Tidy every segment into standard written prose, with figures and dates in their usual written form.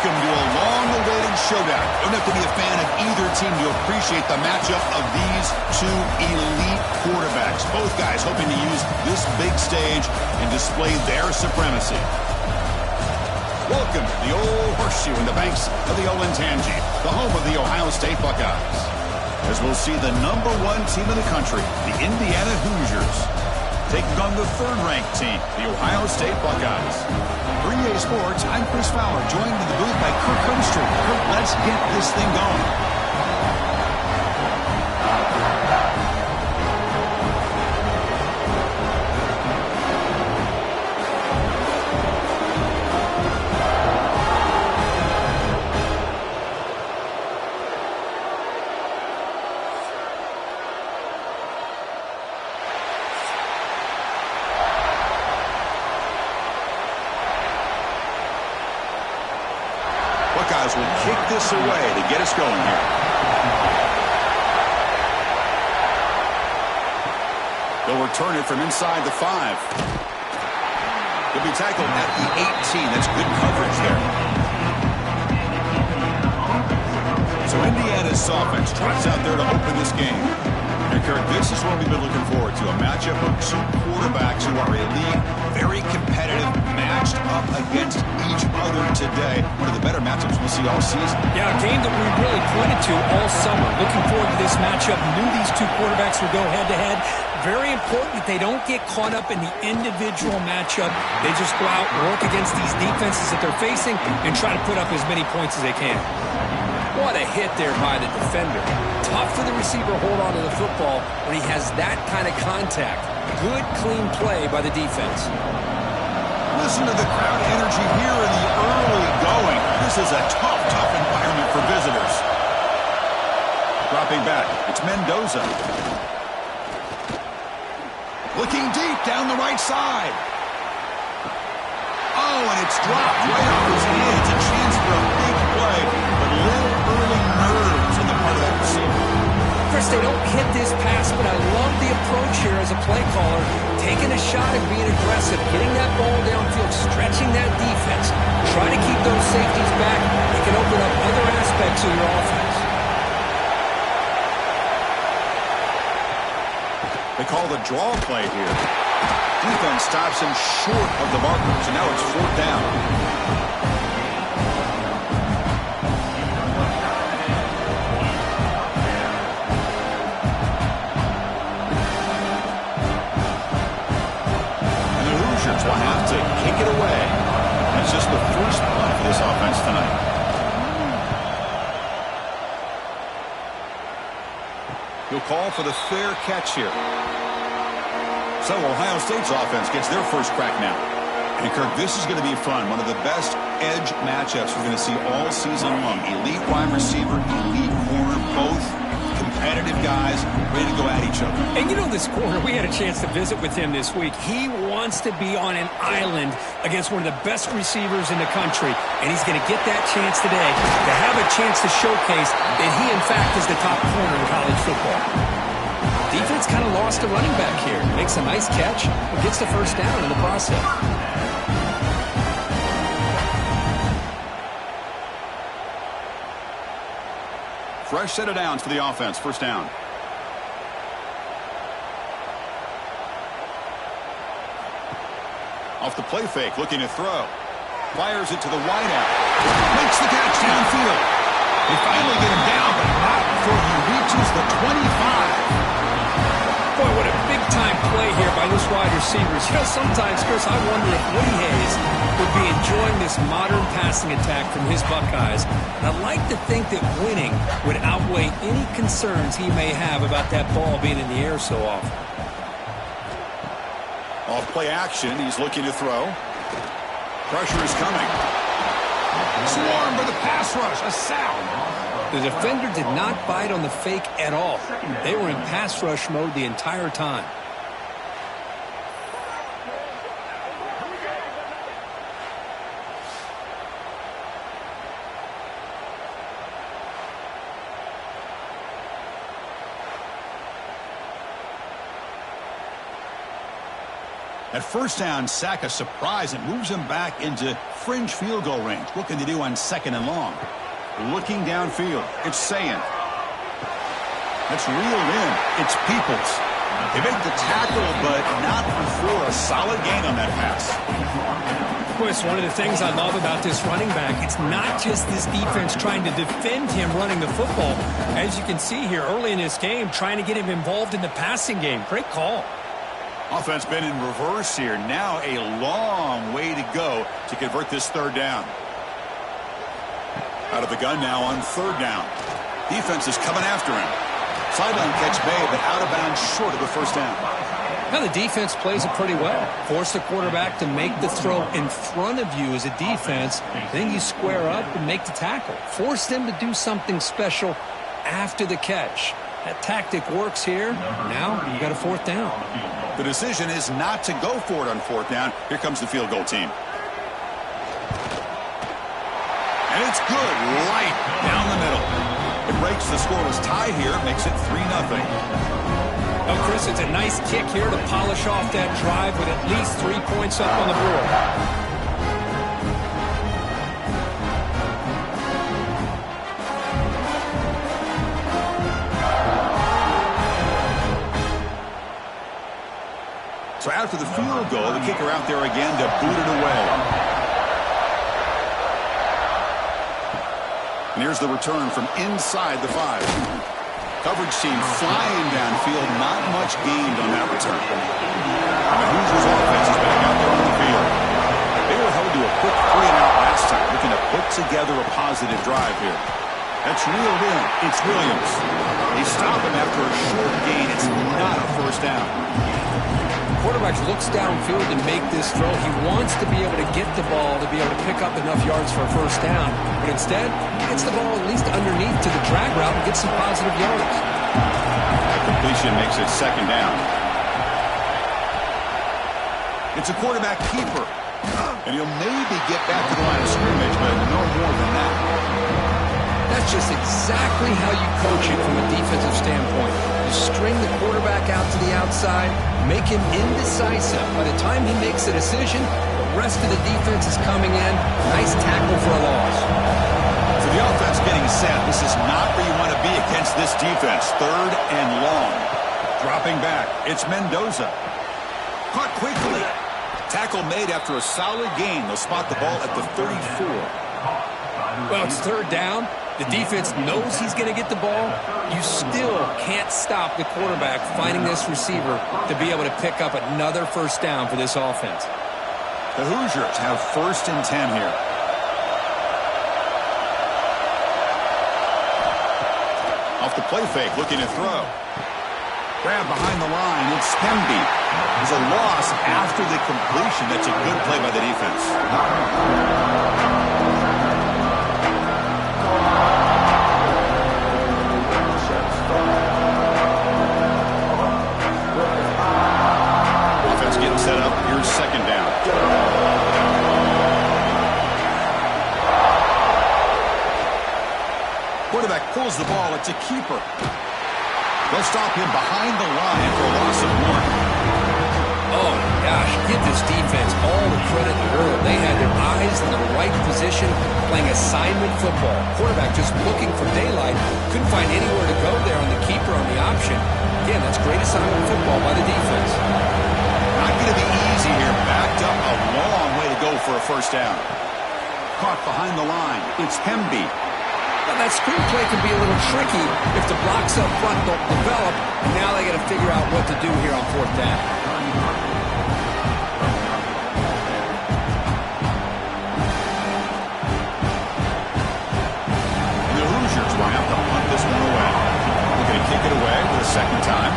Welcome to a long-awaited showdown. You don't have to be a fan of either team to appreciate the matchup of these two elite quarterbacks. Both guys hoping to use this big stage and display their supremacy. Welcome to the old horseshoe in the banks of the Olentangy, the home of the Ohio State Buckeyes. As we'll see the #1 team in the country, the Indiana Hoosiers, taking on the third-ranked team, the Ohio State Buckeyes. For EA Sports, I'm Chris Fowler, joined in the booth by Kirk Herbstreit. Kirk, let's get this thing going. Buckeyes will kick this away to get us going here. They'll return it from inside the 5. He'll be tackled at the 18. That's good coverage there. So Indiana's offense trots out there to open this game. And Kirk, this is what we've been looking forward to, a matchup of two quarterbacks who are elite, very competitive, matched up against each other today. One of the better matchups we'll see all season. Yeah, a game that we really pointed to all summer. Looking forward to this matchup. Knew these two quarterbacks would go head-to-head. Very important that they don't get caught up in the individual matchup. They just go out, work against these defenses that they're facing, and try to put up as many points as they can. What a hit there by the defender. Tough for the receiver to hold on to the football when he has that kind of contact. Good, clean play by the defense. Listen to the crowd energy here in the early going. This is a tough environment for visitors. Dropping back, it's Mendoza. Looking deep down the right side. Oh, and it's dropped right off his hands. A chance for a big play, but little early nerves on the part of that receiver. Chris, they don't hit this pass, but I love the approach here as a play caller. Taking a shot and being aggressive, getting that ball downfield, stretching that defense. Try to keep those safeties back. It can open up other aspects of your offense. They call the draw play here. Defense stops him short of the markers, and now it's 4th down. And the Hoosiers will have to kick it away. That's just the first punt for this offense tonight. He'll call for the fair catch here. So Ohio State's offense gets their first crack now. And Kirk, this is going to be fun. One of the best edge matchups we're going to see all season long. Elite wide receiver, elite corner, both competitive guys ready to go at each other. And you know this corner, we had a chance to visit with him this week. He wants to be on an island against one of the best receivers in the country. And he's going to get that chance today to have a chance to showcase that he, in fact, is the top corner in college football. Defense kind of lost a running back here. Makes a nice catch, but gets the first down in the process. Fresh set of downs for the offense. First down. Off the play fake, looking to throw. Fires it to the wideout. Makes the catch downfield. They finally get him down, but not before he reaches the 25. Boy, what a big-time play here by this wide receivers. You know, sometimes, Chris, I wonder if Woody Hayes would be enjoying this modern passing attack from his Buckeyes. And I'd like to think that winning would outweigh any concerns he may have about that ball being in the air so often. Off play action, he's looking to throw. Pressure is coming. Swarmed by the pass rush, a sound. The defender did not bite on the fake at all. They were in pass rush mode the entire time. At first down, sack a surprise and moves him back into fringe field goal range. What can they do on 2nd and long? Looking downfield, it's Saying. That's reeled in. It's Peoples. They make the tackle, but not before a solid gain on that pass. Of course, one of the things I love about this running back, it's not just this defense trying to defend him running the football. As you can see here early in this game, trying to get him involved in the passing game. Great call. Offense been in reverse here. Now a long way to go to convert this 3rd down. Out of the gun now on 3rd down. Defense is coming after him. Sideline catch made, but out of bounds short of the 1st down. Now the defense plays it pretty well. Force the quarterback to make the throw in front of you as a defense. Then you square up and make the tackle. Force them to do something special after the catch. That tactic works here. Now you got a 4th down. The decision is not to go for it on 4th down. Here comes the field goal team. And it's good, right down the middle. It breaks the scoreless tie here, makes it 3-0. Oh, Chris, it's a nice kick here to polish off that drive with at least 3 points up on the board. So after the field goal, the kicker out there again to boot it away. And here's the return from inside the 5. Coverage team flying downfield, not much gained on that return. And the Hoosiers offense is back out there on the field. They were held to a quick 3-and-out last time, looking to put together a positive drive here. That's reeled in. It's Williams. They stop him after a short gain. It's not a 1st down. Quarterback looks downfield to make this throw. He wants to be able to get the ball to be able to pick up enough yards for a 1st down. But instead, he gets the ball at least underneath to the drag route and gets some positive yards. That completion makes it 2nd down. It's a quarterback keeper. And he'll maybe get back to the line of scrimmage, but no more than that. That's just exactly how you coach it from a defensive standpoint. You string the quarterback out to the outside, make him indecisive. By the time he makes a decision, the rest of the defense is coming in. Nice tackle for a loss. So the offense getting set. This is not where you want to be against this defense. 3rd and long. Dropping back. It's Mendoza. Caught quickly. Tackle made after a solid gain. They'll spot the ball at the 34. Well, it's 3rd down. The defense knows he's going to get the ball. You still can't stop the quarterback finding this receiver to be able to pick up another 1st down for this offense. The Hoosiers have 1st and 10 here. Off the play fake, looking to throw. Grab behind the line. It's Hemby. There's a loss after the completion. That's a good play by the defense. Set up. Here's 2nd down. Quarterback pulls the ball. It's a keeper. They'll stop him behind the line for a loss of 1. Oh, my gosh. Give this defense all the credit in the world. They had their eyes in the right position, playing assignment football. Quarterback just looking for daylight. Couldn't find anywhere to go there on the keeper on the option. Again, that's great assignment football by the defense. Not going to be easy here. Backed up a long way to go for a 1st down. Caught behind the line. It's Hemby. Well, that screenplay can be a little tricky if the blocks up front don't develop. Now they got to figure out what to do here on 4th down. And the Hoosiers will have to punt this one away. They're going to kick it away for the 2nd time.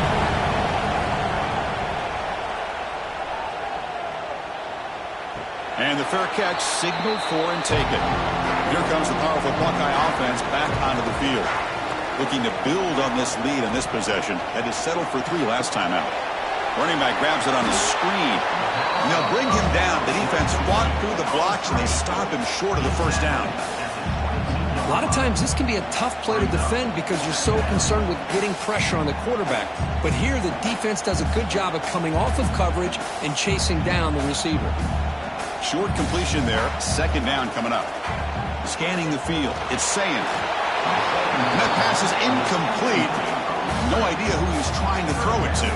And the fair catch signaled for and taken. Here comes the powerful Buckeye offense back onto the field. Looking to build on this lead in this possession. Had to settle for 3 last time out. Running back grabs it on the screen. And they'll bring him down. The defense fought through the blocks and they stop him short of the 1st down. A lot of times this can be a tough play to defend because you're so concerned with getting pressure on the quarterback. But here the defense does a good job of coming off of coverage and chasing down the receiver. Short completion there. Second down coming up. Scanning the field. It's saying. That pass is incomplete. No idea who he's trying to throw it to.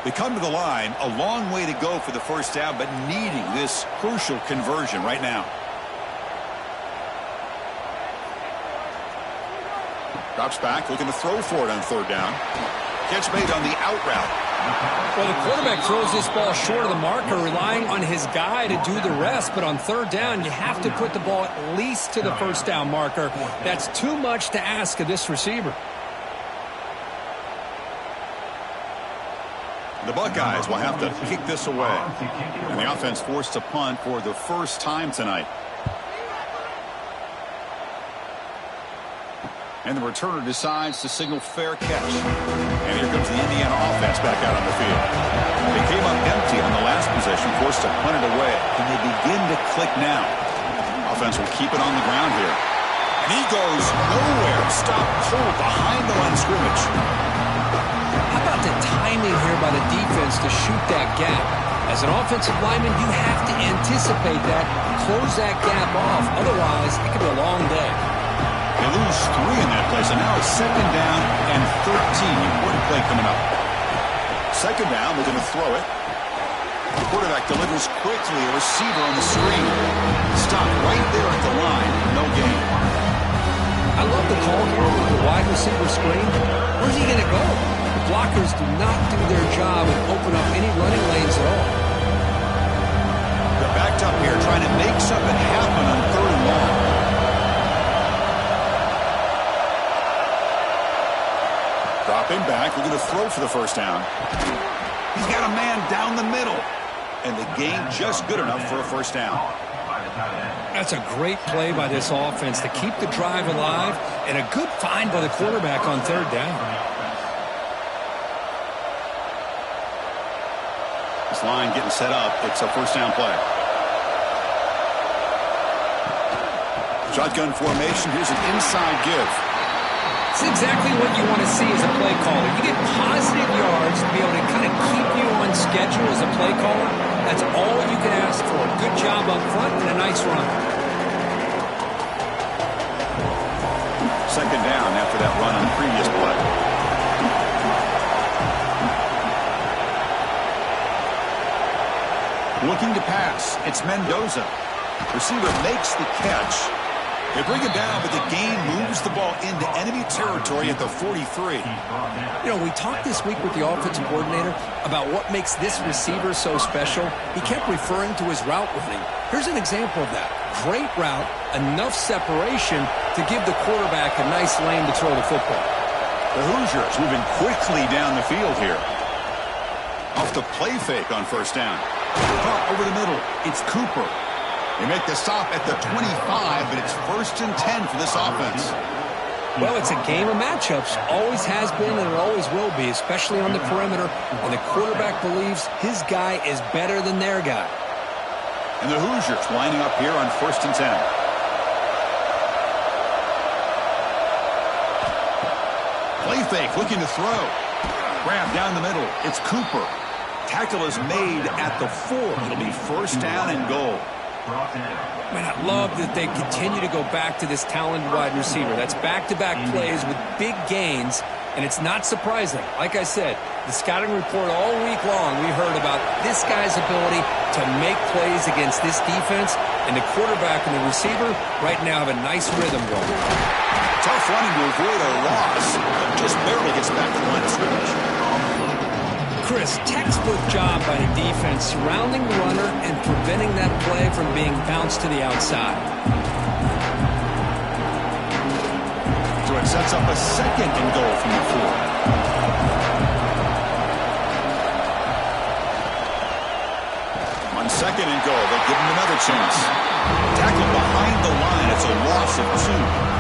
They come to the line, a long way to go for the first down, but needing this crucial conversion right now. Drops back, looking to throw for it on third down. Catch made on the out route. Well, the quarterback throws this ball short of the marker, relying on his guy to do the rest. But on third down, you have to put the ball at least to the first down marker. That's too much to ask of this receiver. The Buckeyes will have to kick this away. And the offense forced to punt for the first time tonight. And the returner decides to signal fair catch. And here comes the Indiana offense back out on the field. They came up empty on the last possession, forced to punt it away. And they begin to click now. Offense will keep it on the ground here. And he goes nowhere. Stopped cold behind the line of scrimmage. How about the timing here by the defense to shoot that gap? As an offensive lineman, you have to anticipate that, close that gap off. Otherwise, it could be a long day. They lose 3 in that play, so now it's second down and 13. Important play coming up. Second down, they're going to throw it. The quarterback delivers quickly, a receiver on the screen. Stopped right there at the line, no gain. I love the call here with the wide receiver screen. Where's he going to go? The blockers do not do their job and open up any running lanes at all. They're backed up here trying to make something happen on third and long. Dropping back, we're going to throw for the first down. He's got a man down the middle. And the gain just good enough for a first down. That's a great play by this offense to keep the drive alive, and a good find by the quarterback on third down. This line getting set up. It's a first down play. Shotgun formation. Here's an inside give. It's exactly what you want to see as a play caller. You get positive yards to be able to kind of keep you on schedule as a play caller. That's all you can ask for. Good job up front and a nice run. Second down after that run on the previous play. Looking to pass. It's Mendoza. Receiver makes the catch. They bring him down, but the gain moves the ball into enemy territory at the 43. You know, we talked this week with the offensive coordinator about what makes this receiver so special. He kept referring to his route running. Here's an example of that. Great route, enough separation to give the quarterback a nice lane to throw the football. The Hoosiers moving quickly down the field here. Off the play fake on first down. Caught over the middle. It's Cooper. They make the stop at the 25, but it's 1st and 10 for this offense. Well, it's a game of matchups. Always has been and it always will be, especially on the perimeter. And the quarterback believes his guy is better than their guy. And the Hoosiers lining up here on 1st and 10. Play fake, looking to throw. Grab down the middle. It's Cooper. Tackle is made at the 4. It'll be 1st down and goal. Man, I love that they continue to go back to this talented wide receiver. That's back-to-back plays with big gains, and it's not surprising. Like I said, the scouting report all week long, we heard about this guy's ability to make plays against this defense, and the quarterback and the receiver right now have a nice rhythm going. Tough running to avoid a loss. Just barely gets back to the line of scrimmage. Chris, textbook job by the defense surrounding the runner and preventing that play from being bounced to the outside. So it sets up a 2nd and goal from the 4. On 2nd and goal, they give him another chance. Tackle behind the line. It's a loss of 2.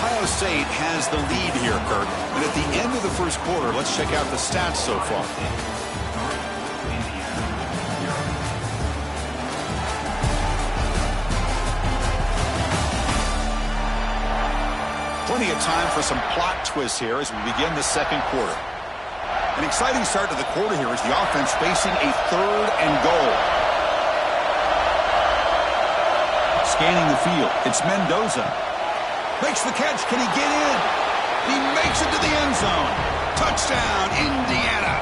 Ohio State has the lead here, Kirk. And at the end of the first quarter, let's check out the stats so far. Plenty of time for some plot twists here as we begin the second quarter. An exciting start to the quarter here as the offense facing a 3rd and goal. Scanning the field, it's Mendoza. Makes the catch. Can he get in? He makes it to the end zone. Touchdown, Indiana.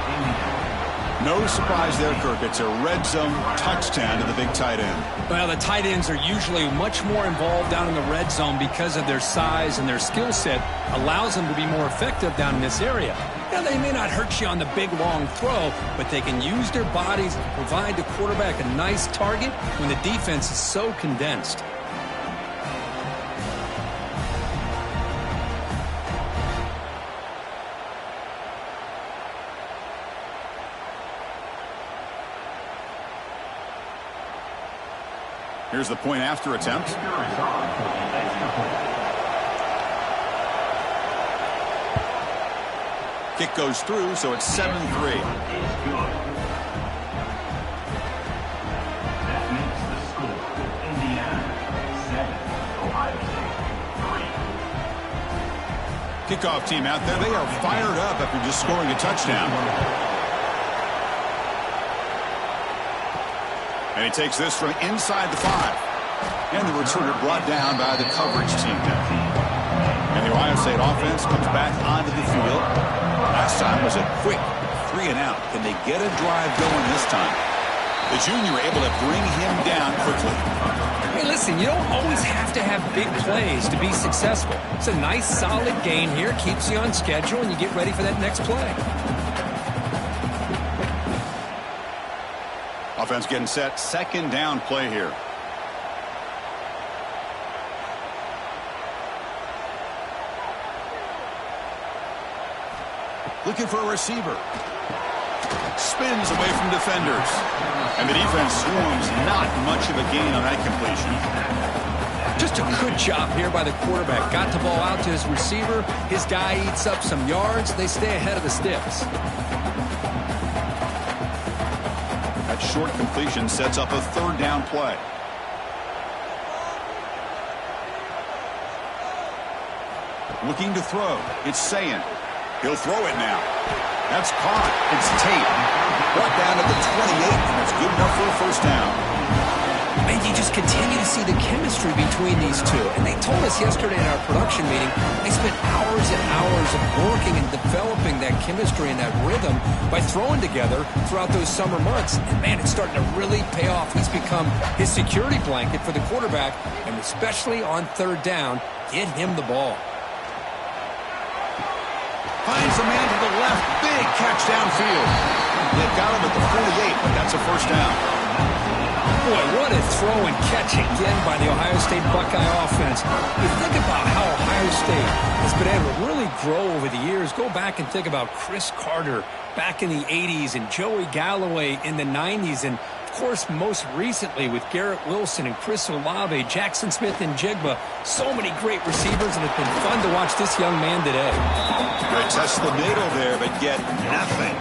No surprise there, Kirk. It's a red zone touchdown to the big tight end. Well, the tight ends are usually much more involved down in the red zone because of their size and their skill set allows them to be more effective down in this area. Now, they may not hurt you on the big, long throw, but they can use their bodies to provide the quarterback a nice target when the defense is so condensed. Here's the point after attempt. Kick goes through, so it's 7-3. That makes the score Indiana 7, Ohio State 3. Kickoff team out there. They are fired up after just scoring a touchdown. And he takes this from inside the 5. And the returner brought down by the coverage team now. And the Ohio State offense comes back onto the field. Last time was a quick 3 and out. Can they get a drive going this time? The junior able to bring him down quickly. Hey, listen, you don't always have to have big plays to be successful. It's a nice, solid gain here. Keeps you on schedule, and you get ready for that next play. Offense getting set. Second down play here. Looking for a receiver. Spins away from defenders. And the defense swarms. Not much of a gain on that completion. Just a good job here by the quarterback. Got the ball out to his receiver. His guy eats up some yards. They stay ahead of the sticks. That short completion sets up a 3rd down play. Looking to throw. It's Sayin. He'll throw it now. That's caught. It's Tate. Brought down to the 28, and it's good enough for a 1st down. And you just continue to see the chemistry between these two. And they told us yesterday in our production meeting, they spent hours and hours of working and developing that chemistry and that rhythm by throwing together throughout those summer months. And, man, it's starting to really pay off. He's become his security blanket for the quarterback, and especially on 3rd down, get him the ball. Finds a man to the left. Big catch downfield. They've got him at the 48, but that's a 1st down. Boy, what a throw and catch again by the Ohio State Buckeye offense. You think about how Ohio State has been able to really grow over the years. Go back and think about Chris Carter back in the 80s and Joey Galloway in the 90s. And, of course, most recently with Garrett Wilson and Chris Olave, Jackson Smith and Jigba. So many great receivers, and it's been fun to watch this young man today. They test the middle there, but get nothing.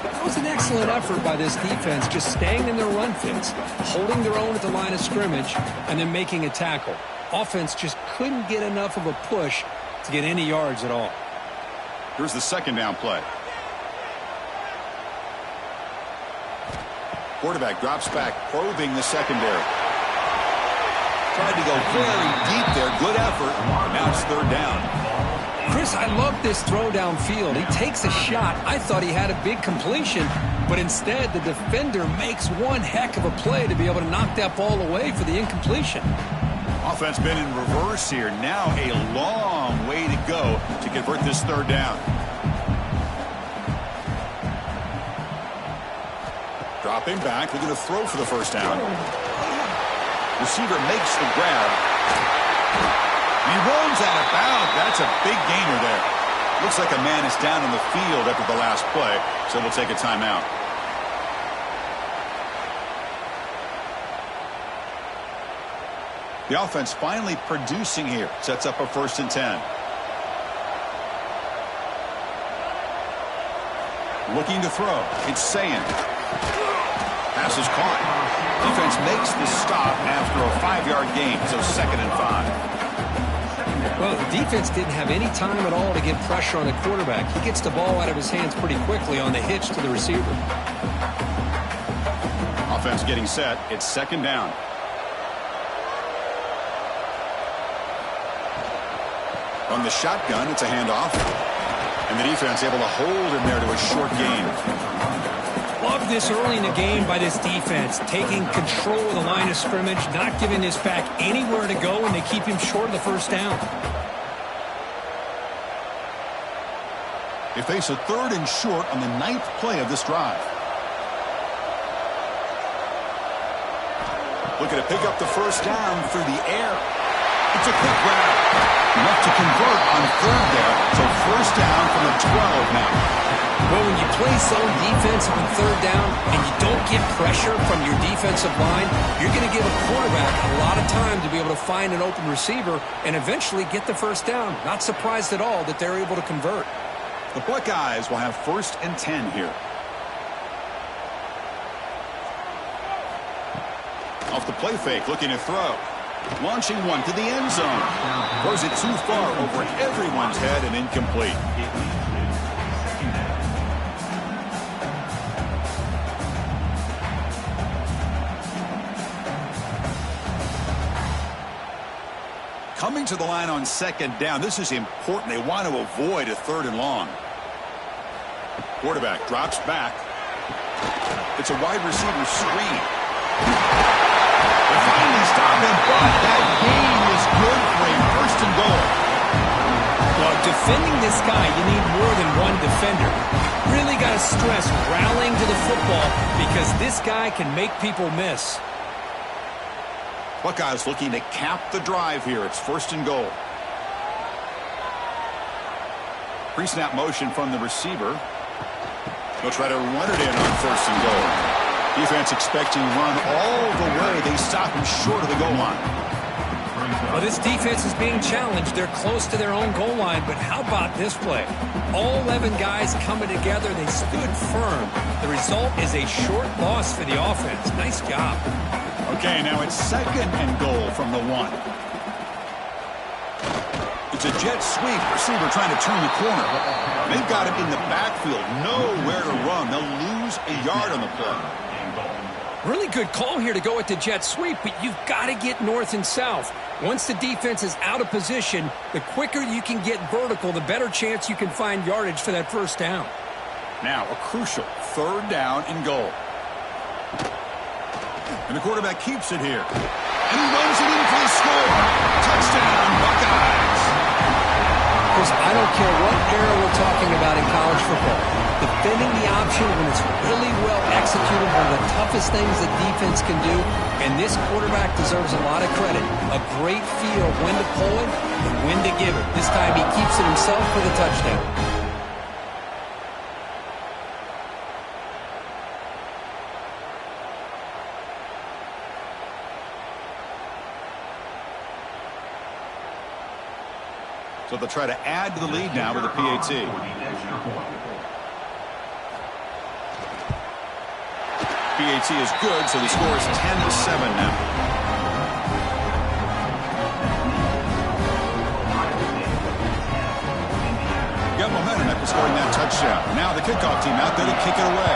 That was an excellent effort by this defense, just staying in their run fits, holding their own at the line of scrimmage, and then making a tackle. Offense just couldn't get enough of a push to get any yards at all. Here's the 2nd down play. Quarterback drops back, probing the secondary. Tried to go very deep there. Good effort. Now it's 3rd down. Chris, I love this throw downfield. He takes a shot. I thought he had a big completion, but instead the defender makes one heck of a play to be able to knock that ball away for the incompletion. Offense been in reverse here. Now a long way to go to convert this 3rd down. Dropping back, looking to throw for the 1st down. Receiver makes the grab. He rolls out of bounds. That's a big gainer there. Looks like a man is down in the field after the last play, so they'll take a timeout. The offense finally producing here. Sets up a 1st and 10. Looking to throw. It's Sayin. Pass is caught. Defense makes the stop after a 5-yard gain, so 2nd and 5. Well, the defense didn't have any time at all to get pressure on the quarterback. He gets the ball out of his hands pretty quickly on the hitch to the receiver. Offense getting set. It's 2nd down. On the shotgun, it's a handoff. And the defense able to hold him there to a short gain. Love this early in the game by this defense. Taking control of the line of scrimmage, not giving this back anywhere to go, and they keep him short of the 1st down. They face a 3rd and short on the 9th play of this drive. Looking to pick up the 1st down through the air. It's a quick grab. Enough to convert on 3rd there. So 1st down from the 12 now. Well, when you play zone defense on 3rd down and you don't get pressure from your defensive line, you're going to give a quarterback a lot of time to be able to find an open receiver and eventually get the 1st down. Not surprised at all that they're able to convert. The Buckeyes will have 1st and 10 here. Off the play fake, looking to throw. Launching one to the end zone. Throws it too far over everyone's head and incomplete. Coming to the line on 2nd down. This is important. They want to avoid a 3rd and long. Quarterback drops back. It's a wide receiver screen. They finally stop him, but that gain is good for a 1st and goal. Well, defending this guy, you need more than one defender. Really got to stress rallying to the football because this guy can make people miss. Buckeyes looking to cap the drive here. It's 1st and goal. Pre-snap motion from the receiver. They'll try to run it in on 1st and goal. Defense expecting run all the way. They stop him short of the goal line. Well, this defense is being challenged. They're close to their own goal line, but how about this play? All 11 guys coming together. They stood firm. The result is a short loss for the offense. Nice job. Okay, now it's 2nd and goal from the 1. It's a jet sweep. Receiver trying to turn the corner. They've got him in the backfield. Nowhere to run. They'll lose a yard on the play. Really good call here to go with the jet sweep, but you've got to get north and south. Once the defense is out of position, the quicker you can get vertical, the better chance you can find yardage for that 1st down. Now a crucial 3rd down and goal. And the quarterback keeps it here. And he runs it in for the score. Touchdown, Buckeyes. Chris, I don't care what era we're talking about in college football. Defending the option when it's really well executed, one of the toughest things that defense can do, and this quarterback deserves a lot of credit. A great feel when to pull it and when to give it. This time he keeps it himself for the touchdown. So they'll try to add to the lead now with a PAT. PAT is good, so the score is 10-7 now. Got momentum after scoring that touchdown. Now the kickoff team out there to kick it away.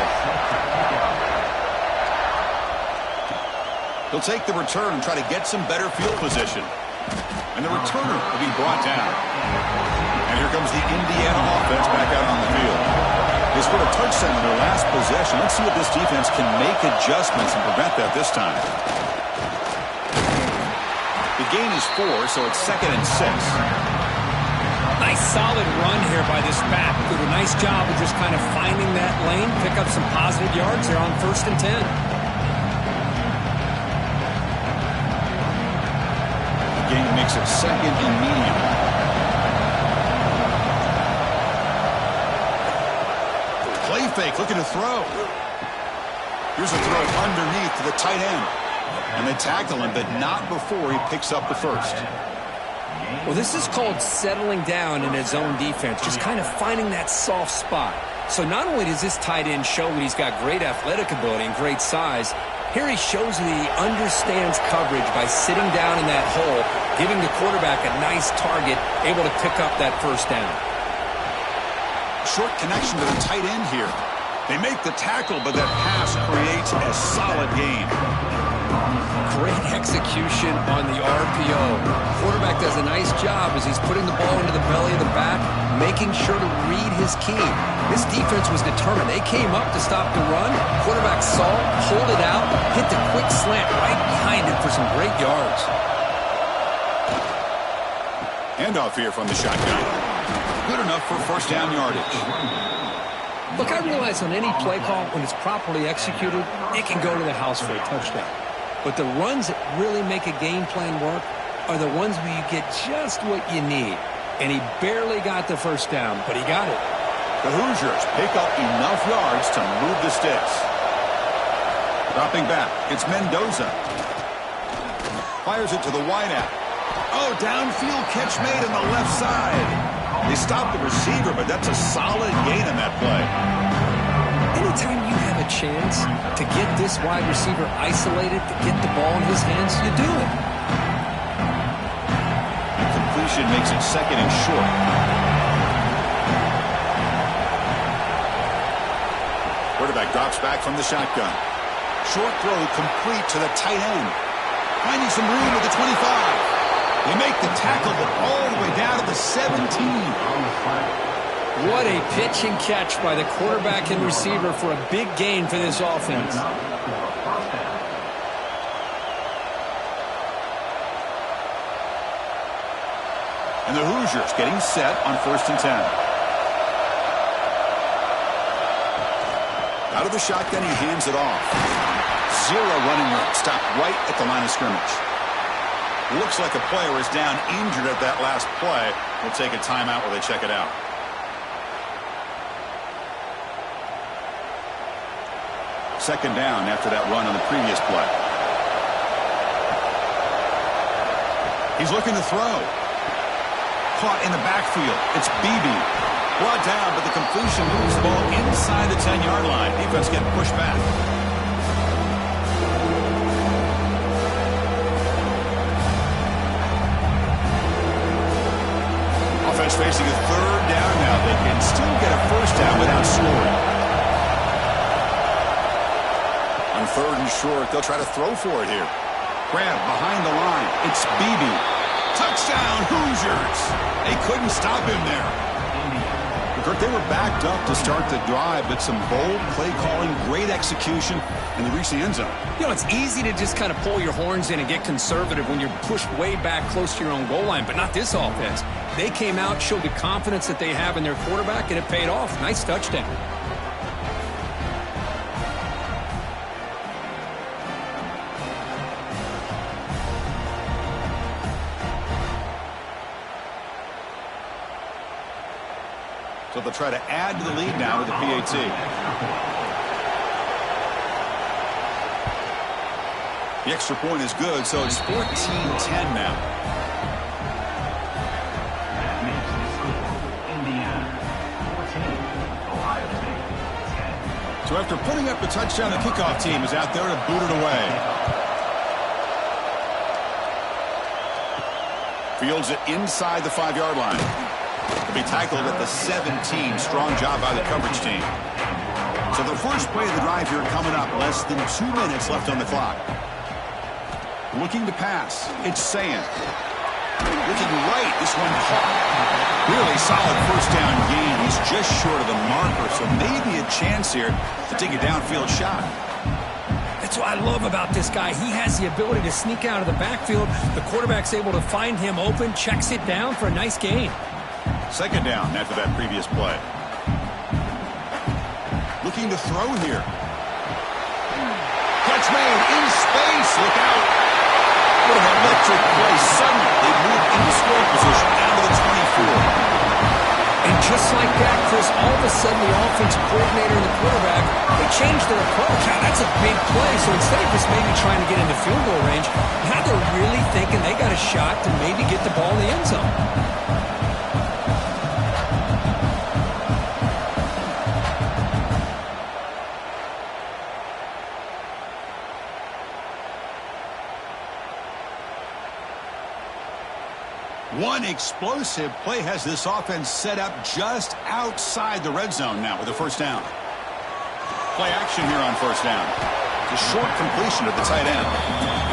They'll take the return and try to get some better field position. And the returner will be brought down. And here comes the Indiana offense back out on the field. They scored a touchdown in their last possession. Let's see if this defense can make adjustments and prevent that this time. The gain is 4, so it's 2nd and 6. Nice solid run here by this back. Did a nice job of just kind of finding that lane, pick up some positive yards there on 1st and 10. Gain makes it 2nd and medium. Play fake, looking to throw. Here's a throw underneath to the tight end. And they tackle him, but not before he picks up the first. Well, this is called settling down in his own defense, just kind of finding that soft spot. So not only does this tight end show that he's got great athletic ability and great size, here he shows that he understands coverage by sitting down in that hole, giving the quarterback a nice target, able to pick up that first down. Short connection to the tight end here. They make the tackle, but that pass creates a solid gain. Great execution on the RPO. Quarterback does a nice job as he's putting the ball into the belly of the back, making sure to read his key. This defense was determined. They came up to stop the run. Quarterback saw, pulled it out, hit the quick slant right behind it for some great yards. Handoff here from the shotgun. Good enough for first down yardage. Look, I realize on any play call, when it's properly executed, it can go to the house for a touchdown. But the runs that really make a game plan work are the ones where you get just what you need. And he barely got the first down, but he got it. The Hoosiers pick up enough yards to move the sticks. Dropping back, it's Mendoza. Fires it to the wideout. Oh, downfield catch made on the left side. They stopped the receiver, but that's a solid gain on that play. Anytime you have a chance to get this wide receiver isolated, to get the ball in his hands, you do it. Completion makes it second and short. Quarterback drops back from the shotgun. Short throw complete to the tight end. Finding some room at the 25. They make the tackle, but all the way down to the 17. What a pitch and catch by the quarterback and receiver for a big gain for this offense. And the Hoosiers getting set on 1st and 10. Out of the shotgun, he hands it off. Zero running room. Stopped right at the line of scrimmage. Looks like a player is down injured at that last play. We'll take a timeout while they check it out. Second down after that run on the previous play. He's looking to throw. Caught in the backfield. It's Beebe. Brought down, but the completion moves the ball inside the 10-yard line. Defense getting pushed back. Offense facing a third down now. They can still get a first down without scoring. On 3rd and short, they'll try to throw for it here. Grab behind the line. It's Beebe. Touchdown, Hoosiers. They couldn't stop him there. They were backed up to start the drive, but some bold play calling, great execution, and they reached the end zone. You know, it's easy to just kind of pull your horns in and get conservative when you're pushed way back close to your own goal line, but not this offense. They came out, showed the confidence that they have in their quarterback, and it paid off. Nice touchdown. So they'll try to add to the lead now with the PAT. The extra point is good, so it's 14-10 now. That makes the score Indiana 14, Ohio State 10. So after putting up the touchdown, the kickoff team is out there to boot it away. Fields it inside the 5-yard line. To be tackled at the 17. Strong job by the coverage team. So the first play of the drive here coming up. Less than 2 minutes left on the clock. Looking to pass. It's Sand. Looking right. This one caught. Really solid first down gain. He's just short of the marker, so maybe a chance here to take a downfield shot. That's what I love about this guy. He has the ability to sneak out of the backfield. The quarterback's able to find him open, checks it down for a nice gain. Second down after that previous play. Looking to throw here. Catch made in space. Look out. What an electric play. Suddenly, they move into scoring position down to the 24. And just like that, Chris, all of a sudden the offensive coordinator and the quarterback, they changed their approach. Now, that's a big play. So instead of just maybe trying to get into field goal range, now they're really thinking they got a shot to maybe get the ball in the end zone. One explosive play has this offense set up just outside the red zone now with a first down. Play action here on first down. It's a short completion to the tight end.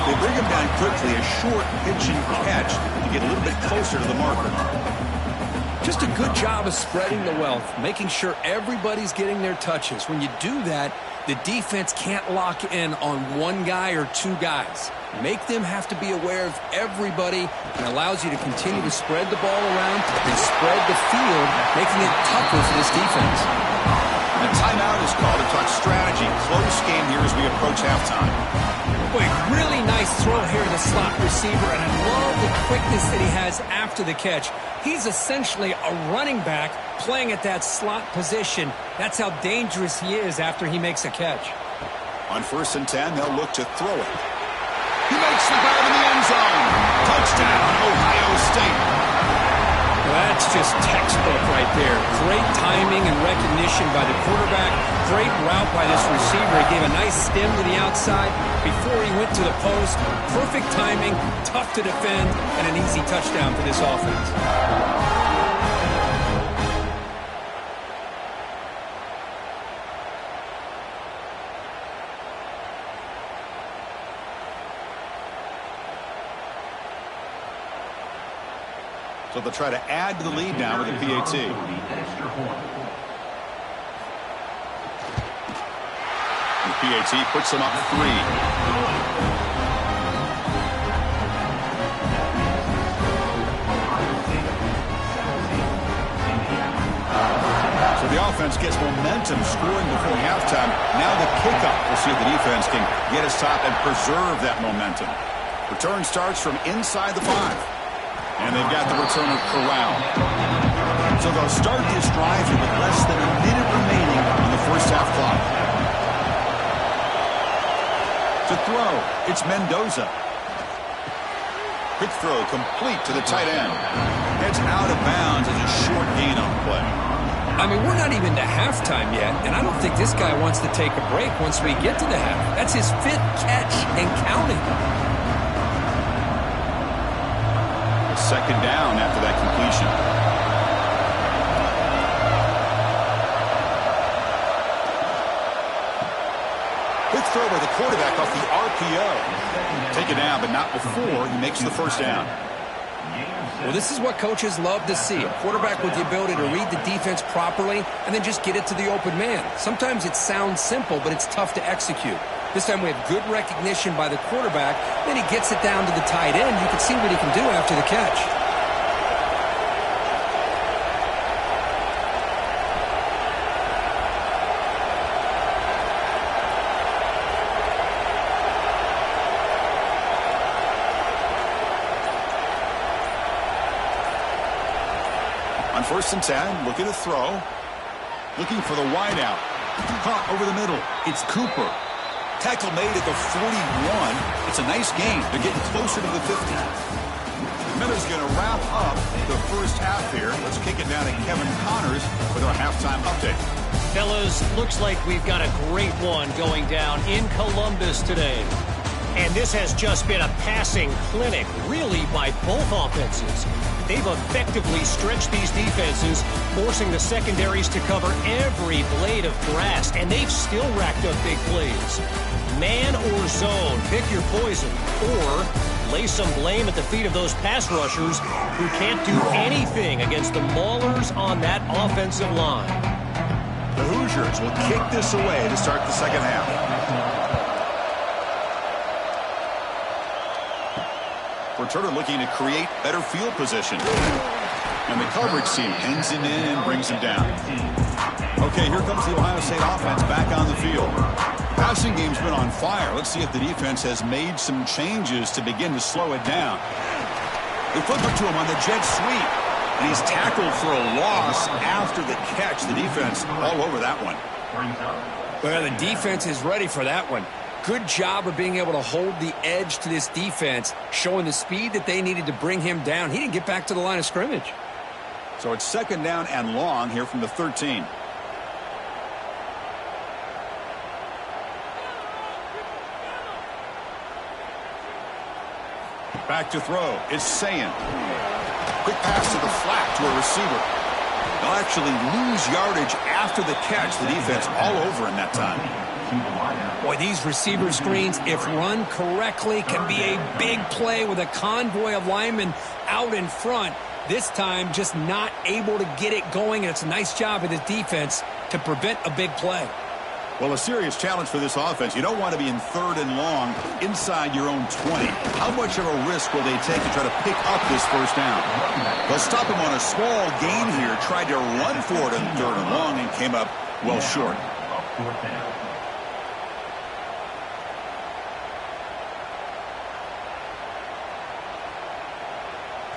They bring him down quickly, a short pitch and catch to get a little bit closer to the marker. Just a good job of spreading the wealth, making sure everybody's getting their touches. When you do that, the defense can't lock in on one guy or two guys. Make them have to be aware of everybody, and allows you to continue to spread the ball around and spread the field, making it tougher for this defense. A timeout is called to talk strategy. Close game here as we approach halftime. Boy, really nice throw here to the slot receiver, and I love the quickness that he has after the catch. He's essentially a running back playing at that slot position. That's how dangerous he is after he makes a catch. On 1st and 10, they'll look to throw it. He makes the grab in the end zone. Touchdown, Ohio State. Well, that's just textbook right there. Great timing and recognition by the quarterback. Great route by this receiver. He gave a nice stem to the outside before he went to the post. Perfect timing, tough to defend, and an easy touchdown for this offense. So they'll try to add to the lead now with a PAT. The PAT puts them up 3. So the offense gets momentum scoring before halftime. Now the kickoff. We'll see if the defense can get a stop and preserve that momentum. Return starts from inside the 5. And they've got the returner corralled. So they'll start this drive here with less than a minute remaining on the first half clock. To throw, it's Mendoza. Quick throw complete to the tight end. Heads out of bounds as a short gain on the play. I mean, we're not even to halftime yet, and I don't think this guy wants to take a break once we get to the half. That's his 5th catch and counting. Second down after that completion. Quick throw by the quarterback off the RPO. Take it down, but not before he makes the first down. Well, this is what coaches love to see. A quarterback with the ability to read the defense properly and then just get it to the open man. Sometimes it sounds simple, but it's tough to execute. This time we have good recognition by the quarterback. Then he gets it down to the tight end. You can see what he can do after the catch. On 1st and 10, looking to throw. Looking for the wideout. Caught over the middle. It's Cooper. Tackle made at the 41. It's a nice gain. They're getting closer to the 50. Miller's going to wrap up the first half here. Let's kick it down to Kevin Connors with our halftime update. Fellas, looks like we've got a great one going down in Columbus today. And this has just been a passing clinic, really, by both offenses. They've effectively stretched these defenses, forcing the secondaries to cover every blade of grass, and they've still racked up big plays. Man or zone, pick your poison, or lay some blame at the feet of those pass rushers who can't do anything against the maulers on that offensive line. The Hoosiers will kick this away to start the second half. Returner looking to create better field position. And the coverage team pins him in and brings him down. Okay, here comes the Ohio State offense back on the field. Passing game's been on fire. Let's see if the defense has made some changes to begin to slow it down. They flip it to him on the jet sweep. And he's tackled for a loss after the catch. The defense all over that one. Well, the defense is ready for that one. Good job of being able to hold the edge to this defense, showing the speed that they needed to bring him down. He didn't get back to the line of scrimmage. So it's 2nd down and long here from the 13. Back to throw. It's Sayin. Quick pass to the flat to a receiver. They'll actually lose yardage after the catch. The defense all over him that time. Boy, these receiver screens, if run correctly, can be a big play with a convoy of linemen out in front. This time, just not able to get it going, and it's a nice job of the defense to prevent a big play. Well, a serious challenge for this offense. You don't want to be in 3rd and long inside your own 20. How much of a risk will they take to try to pick up this 1st down? They'll stop him on a small gain here, tried to run for it in 3rd and long, and came up well short.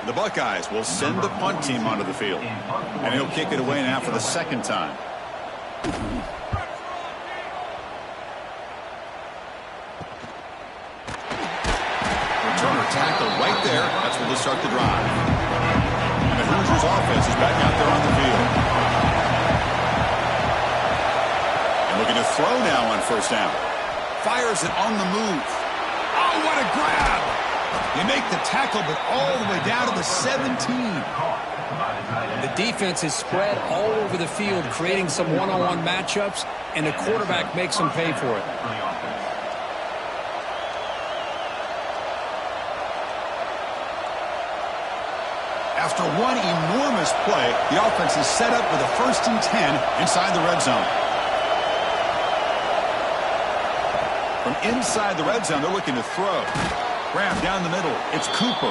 The Buckeyes will send the punt team onto the field. And he'll kick it away now for the 2nd time. Returner tackled right there. That's where they'll start the drive. And the Hoosiers offense is back out there on the field. And looking to throw now on 1st down. Fires it on the move. Oh, what a grab! They make the tackle, but all the way down to the 17. The defense is spread all over the field, creating some one-on-one matchups, and the quarterback makes them pay for it. After one enormous play, the offense is set up with a 1st and 10 inside the red zone. From inside the red zone, they're looking to throw. Grab down the middle. It's Cooper.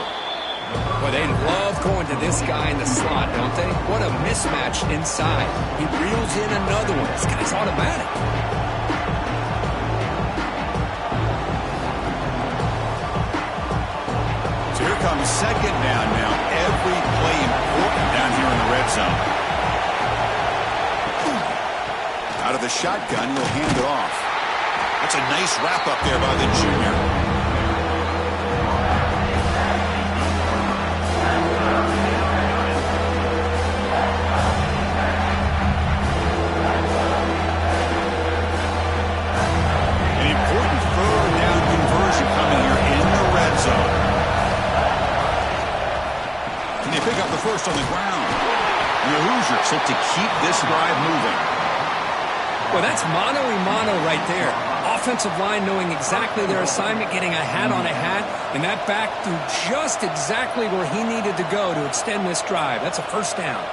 Boy, they love going to this guy in the slot, don't they? What a mismatch inside. He reels in another one. This guy's automatic. So here comes 2nd down now. Every play important down here in the red zone. Out of the shotgun, he'll hand it off. That's a nice wrap up there by the junior. Pick up the 1st on the ground. And the Hoosiers look to keep this drive moving. Well, that's mano-a-mano right there. Offensive line knowing exactly their assignment, getting a hat on a hat, and that back to just exactly where he needed to go to extend this drive. That's a 1st down.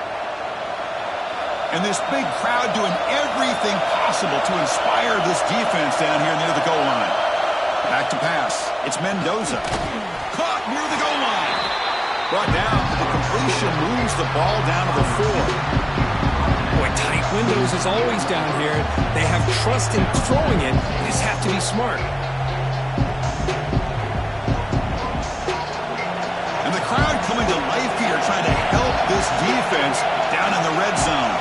And this big crowd doing everything possible to inspire this defense down here near the goal line. Back to pass. It's Mendoza. Caught near the goal line. Brought down. The completion moves the ball down to the 4. Boy, tight windows is always down here. They have trust in throwing it. They just have to be smart. And the crowd coming to life here, trying to help this defense down in the red zone.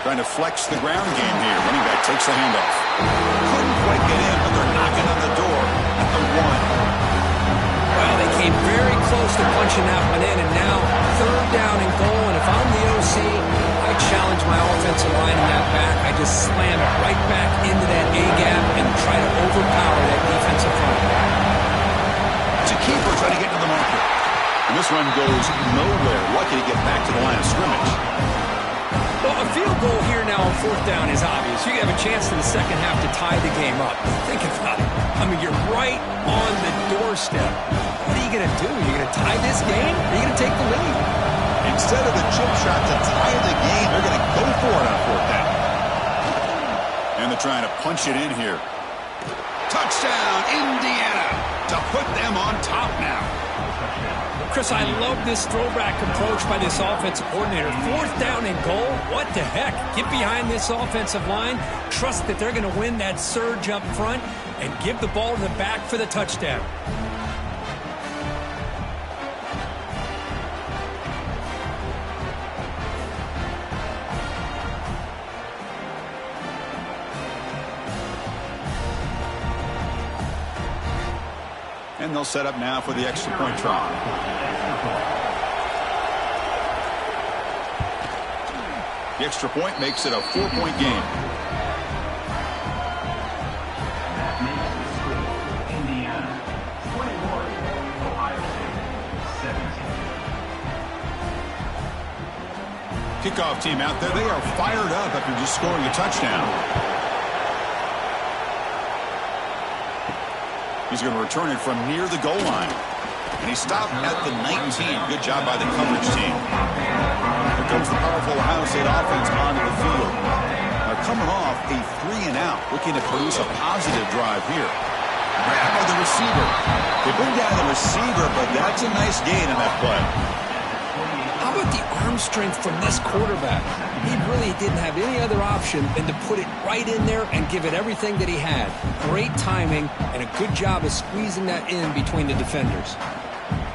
Trying to flex the ground game here. Running back takes the handoff. Couldn't quite get in, but they're knocking on the door at the 1. Well, they came very close to punching that one in, and now 3rd down and goal. And if I'm the OC, I challenge my offensive line in that back. I just slam it right back into that A-gap and try to overpower that defensive front. It's a keeper trying to get to the marker. And this run goes nowhere. Lucky to get back to the line of scrimmage. Well, a field goal here now on 4th down is obvious. You have a chance in the 2nd half to tie the game up. Think about it. I mean, you're right on the doorstep. What are you going to do? Are you going to tie this game? Or are you going to take the lead? Instead of the chip shot to tie the game, they're going to go for it on 4th down. And they're trying to punch it in here. Touchdown, Indiana, to put them on top now. Chris, I love this throwback approach by this offensive coordinator. 4th down and goal. What the heck? Get behind this offensive line. Trust that they're going to win that surge up front and give the ball to the back for the touchdown. And they'll set up now for the extra point try. The extra point makes it a 4-point game. That makes the score Indiana 21, Ohio State 17. Kickoff team out there. They are fired up after just scoring a touchdown. He's going to return it from near the goal line. And he stopped at the 19. Good job by the coverage team. Here comes the powerful Ohio State offense onto the field. Now coming off a 3-and-out, looking to produce a positive drive here. Grab by the receiver. They bring down the receiver, but that's a nice gain in that play. How about the arm strength from this quarterback? He really didn't have any other option than to put it right in there and give it everything that he had. Great timing and a good job of squeezing that in between the defenders.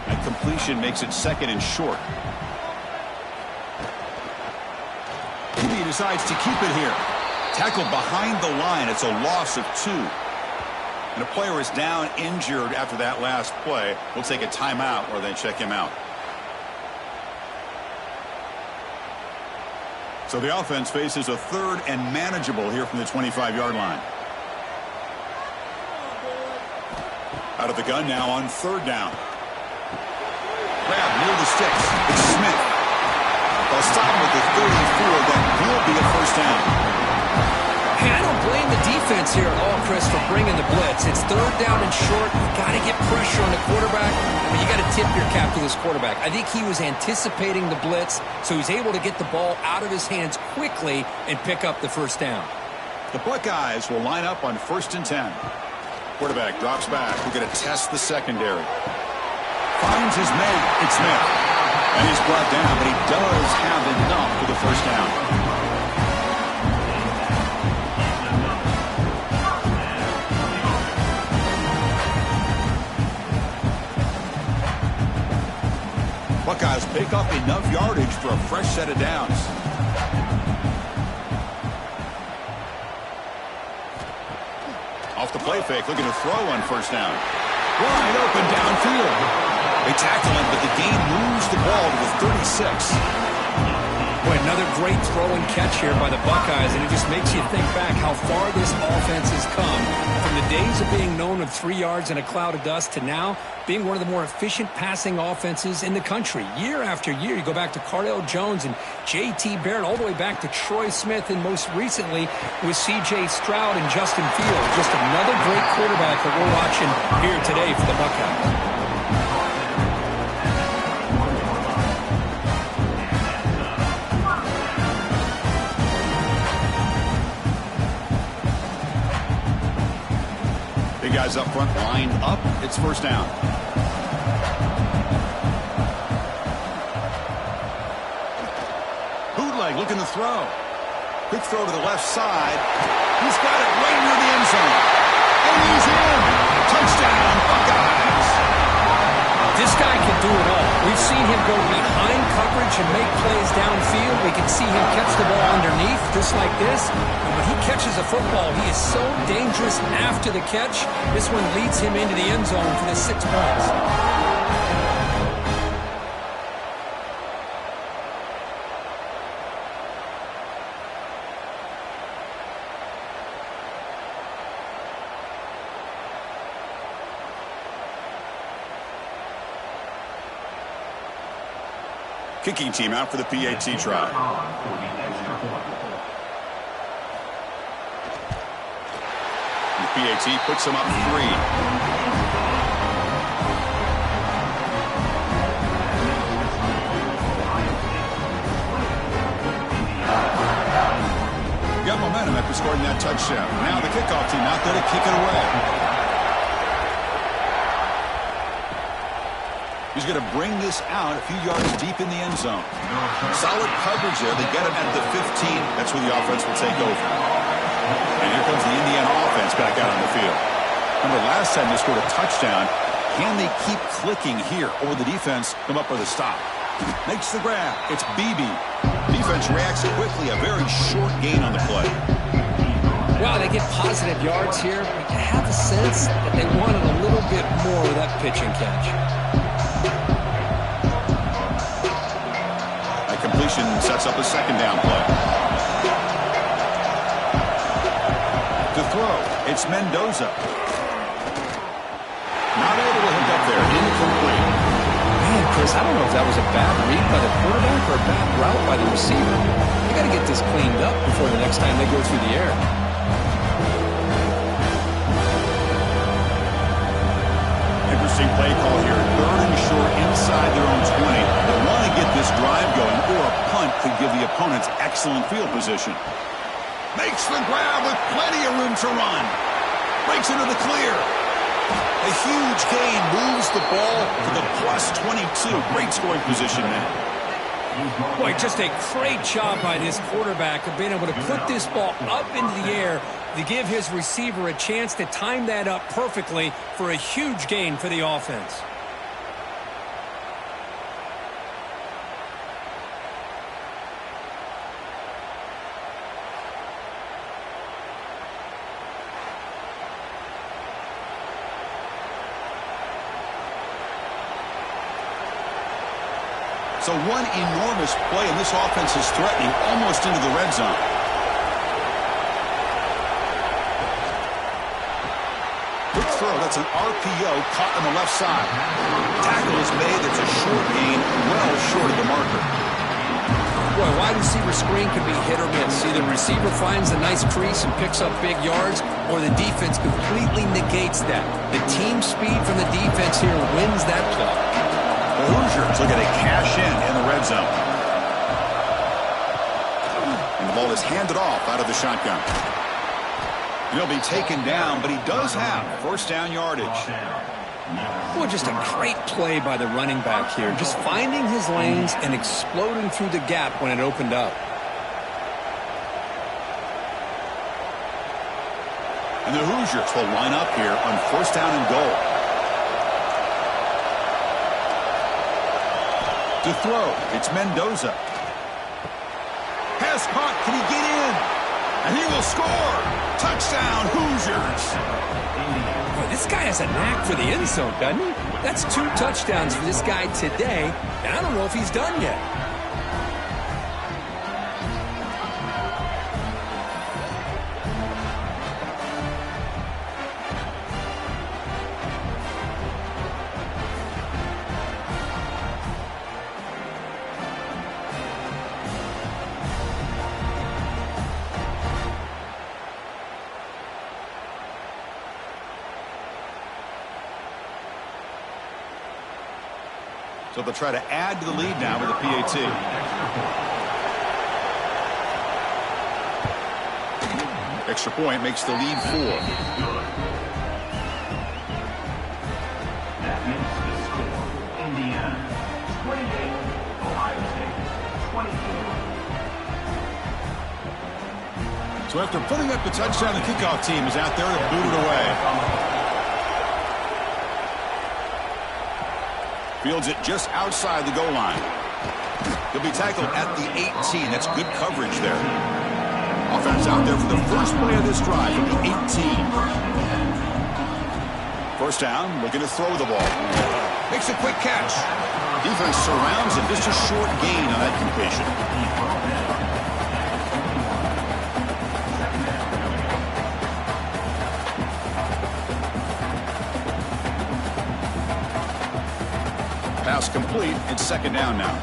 That completion makes it 2nd and short. He decides to keep it here. Tackled behind the line. It's a loss of 2. And a player is down injured after that last play. We'll take a timeout or then check him out. So the offense faces a 3rd and manageable here from the 25-yard line. Out of the gun now on 3rd down. Grab near the sticks. It's Smith. They'll stop him at the 34. That will be a 1st down. Hey, I don't blame the defense here at all, Chris, for bringing the blitz. It's 3rd down and short. You got to get pressure on the quarterback, but you got to tip your cap to this quarterback. I think he was anticipating the blitz, so he's able to get the ball out of his hands quickly and pick up the 1st down. The Buckeyes will line up on 1st and 10. Quarterback drops back. We're going to test the secondary. Finds his man. It's Smith. And he's brought down, but he does have enough for the 1st down. Buckeyes pick up enough yardage for a fresh set of downs. Off the play fake, looking to throw on 1st down. Wide open downfield. They tackle him, but the gain moves the ball to the 36. Boy, another great throw and catch here by the Buckeyes, and it just makes you think back how far this offense has come from the days of being known of 3 yards in a cloud of dust to now being one of the more efficient passing offenses in the country. Year after year, you go back to Cardell Jones and J.T. Barrett, all the way back to Troy Smith, and most recently with C.J. Stroud and Justin Fields. Just another great quarterback that we're watching here today for the Buckeyes. Guys up front lined up. It's 1st down. Bootleg looking to throw. Quick throw to the left side. He's got it right near the end zone. And he's in. Touchdown, Buckeyes. This guy can do it all. We've seen him go behind coverage and make plays downfield. We can see him catch the ball underneath just like this. And when he catches a football, he is so dangerous after the catch. This one leads him into the end zone for the 6 points. Kicking team out for the PAT try. The PAT puts him up 3. Got momentum after scoring that touchdown. Now the kickoff team out there to kick it away. He's going to bring this out a few yards deep in the end zone. Solid coverage there. They get him at the 15. That's where the offense will take over. And here comes the Indiana offense back out on the field. Remember, last time they scored a touchdown. Can they keep clicking here? Or will the defense come up with a stop? Makes the grab. It's BB. Defense reacts quickly. A very short gain on the play. Well, they get positive yards here, but you have the sense that they wanted a little bit more of that pitch and catch. That completion sets up a second down play. To throw, it's Mendoza. Not able to hook up there. Incomplete. Man, Chris, I don't know if that was a bad read by the quarterback or a bad route by the receiver. They got to get this cleaned up before the next time they go through the air. Interesting play call here. 3rd and short inside their own 20. They want to get this drive going, or a punt could give the opponents excellent field position. Makes the grab with plenty of room to run. Breaks into the clear. A huge gain moves the ball to the +22. Great scoring position now. Boy, just a great job by this quarterback of being able to put this ball up into the air to give his receiver a chance to time that up perfectly for a huge gain for the offense. So one enormous play, and this offense is threatening almost into the red zone. Quick throw, that's an RPO caught on the left side. Tackle is made, it's a short gain, well short of the marker. Boy, wide receiver screen can be hit or miss. Either the receiver finds a nice crease and picks up big yards, or the defense completely negates that. The team speed from the defense here wins that play. The Hoosiers looking to cash in the red zone. And the ball is handed off out of the shotgun. He'll be taken down, but he does have first down yardage. Well, just a great play by the running back here. Just finding his lanes and exploding through the gap when it opened up. And the Hoosiers will line up here on first down and goal. To throw, it's Mendoza. Pass caught, can he get in? And he will score. Touchdown, Hoosiers. Boy, this guy has a knack for the end zone, doesn't he? That's 2 touchdowns for this guy today, and I don't know if he's done yet. So they'll try to add to the lead now with a PAT. Extra point makes the lead 4. That makes the score. Indiana 28, Ohio State 24. So after putting up the touchdown, the kickoff team is out there to boot it away. Fields it just outside the goal line. He'll be tackled at the 18. That's good coverage there. Offense out there for the first play of this drive from the 18. First down, looking to throw the ball. Makes a quick catch. Defense surrounds him. Just a short gain on that completion. Pass complete. It's second down now.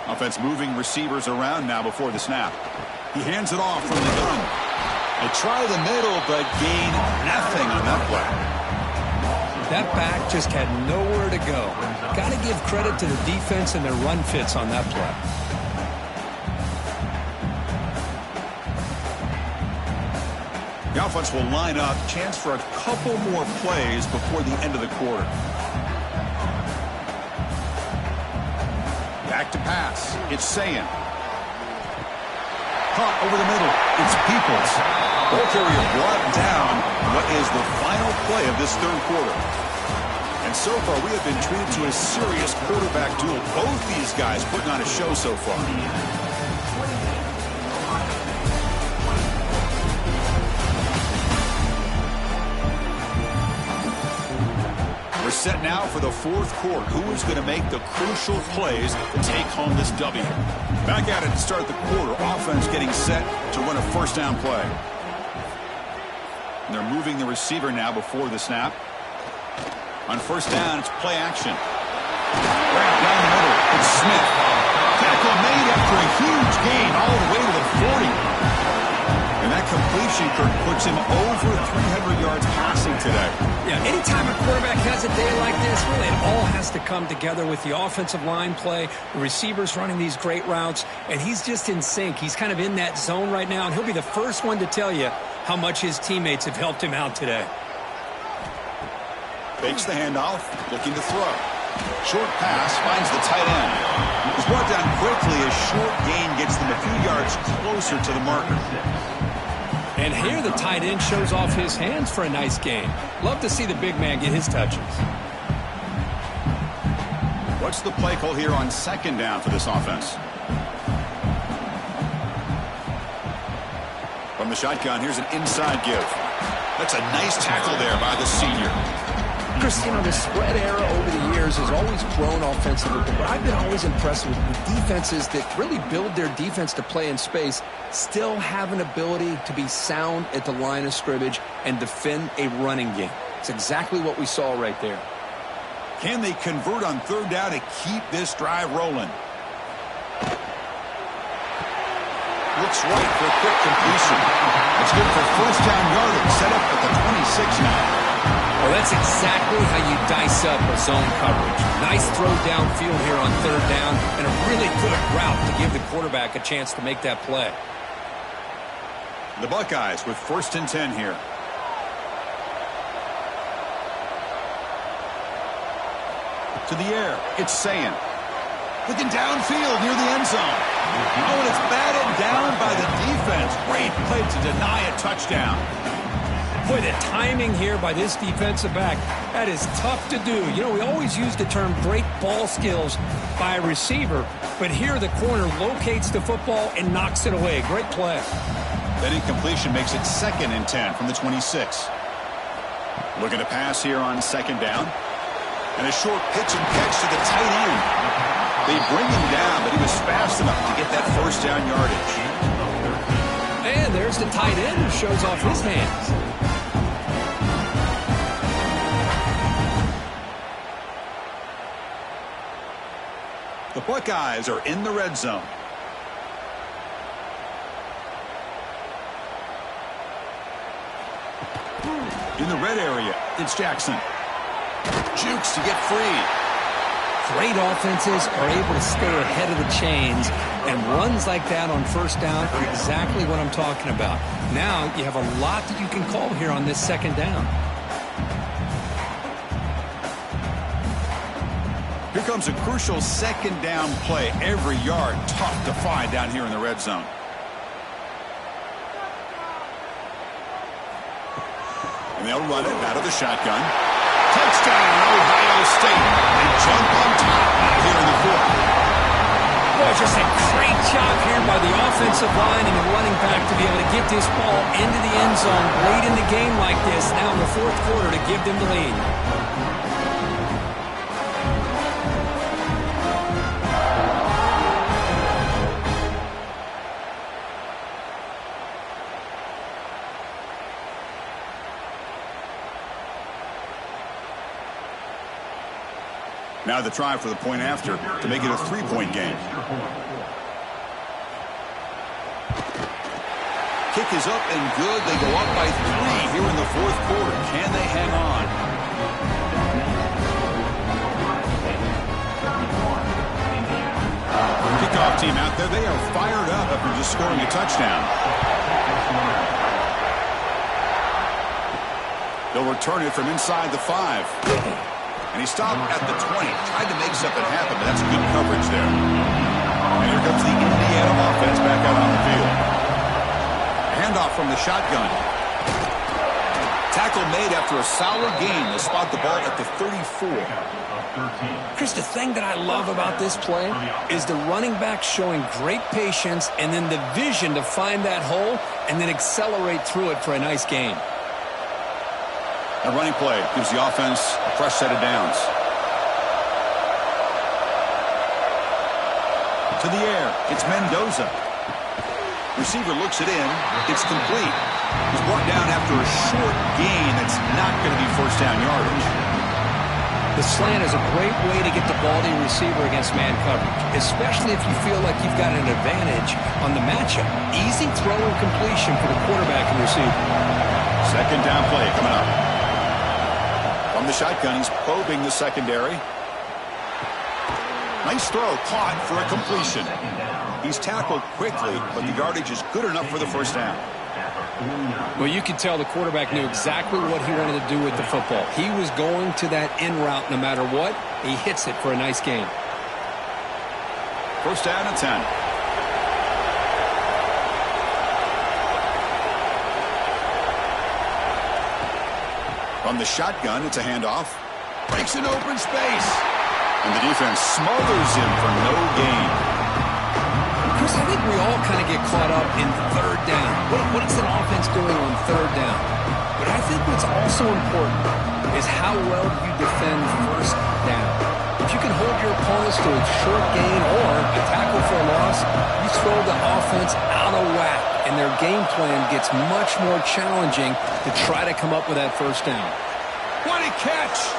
Offense moving receivers around now before the snap. He hands it off from the gun. They try the middle, but gain nothing on that play. That back just had nowhere to go. Got to give credit to the defense and their run fits on that play. The offense will line up. Chance for a couple more plays before the end of the quarter. Back to pass. It's Sayin. Caught over the middle. It's Peoples. Ball carrier brought down. What is the final play of this third quarter? And so far, we have been treated to a serious quarterback duel. Both these guys putting on a show so far. We're set now for the fourth quarter. Who is going to make the crucial plays to take home this W? Back at it to start the quarter. Offense getting set to run a first down play. And they're moving the receiver now before the snap. On first down, it's play action. Right down the middle, it's Smith. Tackle made after a huge gain all the way to the 40. And that completion, Kirk, puts him over 300 yards passing today. Yeah, anytime a quarterback has a day like this, really it all has to come together with the offensive line play, the receivers running these great routes, and he's just in sync. He's kind of in that zone right now, and he'll be the first one to tell you how much his teammates have helped him out today. Fakes the handoff, looking to throw. Short pass finds the tight end. He's brought down quickly. A short gain gets them a few yards closer to the marker. And here the tight end shows off his hands for a nice gain. Love to see the big man get his touches. What's the play call here on second down for this offense? From the shotgun, here's an inside give. That's a nice tackle there by the senior. Chris, you know, the spread era over the years has always grown offensively, but I've been always impressed with defenses that really build their defense to play in space, still have an ability to be sound at the line of scrimmage and defend a running game. It's exactly what we saw right there. Can they convert on third down to keep this drive rolling? Looks right for a quick completion. It's good for first down yardage, set up at the 26 now. Well, that's exactly how you dice up a zone coverage. Nice throw downfield here on third down, and a really good route to give the quarterback a chance to make that play. The Buckeyes with first and 10 here. To the air, it's Sayin. Looking downfield near the end zone. Oh, and it's batted down by the defense. Great play to deny a touchdown. Boy, the timing here by this defensive back, that is tough to do. You know, we always use the term great ball skills by a receiver, but here the corner locates the football and knocks it away. Great play. That incompletion makes it second and 10 from the 26. Looking to pass here on second down. And a short pitch and catch to the tight end. They bring him down, but he was fast enough to get that first down yardage. And there's the tight end who shows off his hands. The Buckeyes are in the red zone. In the red area, it's Jackson. Jukes to get free. Great offenses are able to stay ahead of the chains, and runs like that on first down are exactly what I'm talking about. Now you have a lot that you can call here on this second down. Here comes a crucial second down play. Every yard tough to find down here in the red zone. And they'll run it out of the shotgun. Touchdown, Ohio State. They jump on top here in the fourth. Boy, just a great job here by the offensive line and the running back to be able to get this ball into the end zone late in the game like this, now in the fourth quarter, to give them the lead. Now the try for the point after to make it a three-point game. Kick is up and good. They go up by 3 here in the fourth quarter. Can they hang on? Kickoff team out there. They are fired up after just scoring a touchdown. They'll return it from inside the 5. And he stopped at the 20. Tried to make something happen, but that's good coverage there. And here comes the Indiana offense back out on the field. Handoff from the shotgun. Tackle made after a solid gain to spot the ball at the 34. Chris, the thing that I love about this play is the running back showing great patience and then the vision to find that hole and then accelerate through it for a nice gain. A running play gives the offense a fresh set of downs. To the air, it's Mendoza. Receiver looks it in. It's complete. He's brought down after a short gain that's not going to be first down yardage. The slant is a great way to get the ball to your receiver against man coverage, especially if you feel like you've got an advantage on the matchup. Easy throw and completion for the quarterback and receiver. Second down play coming up. From the shotgun, he's probing the secondary. Nice throw, caught for a completion. He's tackled quickly, but the yardage is good enough for the first down. Well, you could tell the quarterback knew exactly what he wanted to do with the football. He was going to that in route no matter what. He hits it for a nice gain. First down and 10. From the shotgun, it's a handoff. Breaks an open space. And the defense smothers him for no gain. Chris, I think we all kind of get caught up in third down. What is an offense doing on third down? But I think what's also important is how well you defend first down. If you can hold your opponents to a short gain or a tackle for a loss, you throw the offense out of whack, and their game plan gets much more challenging to try to come up with that first down. What a catch!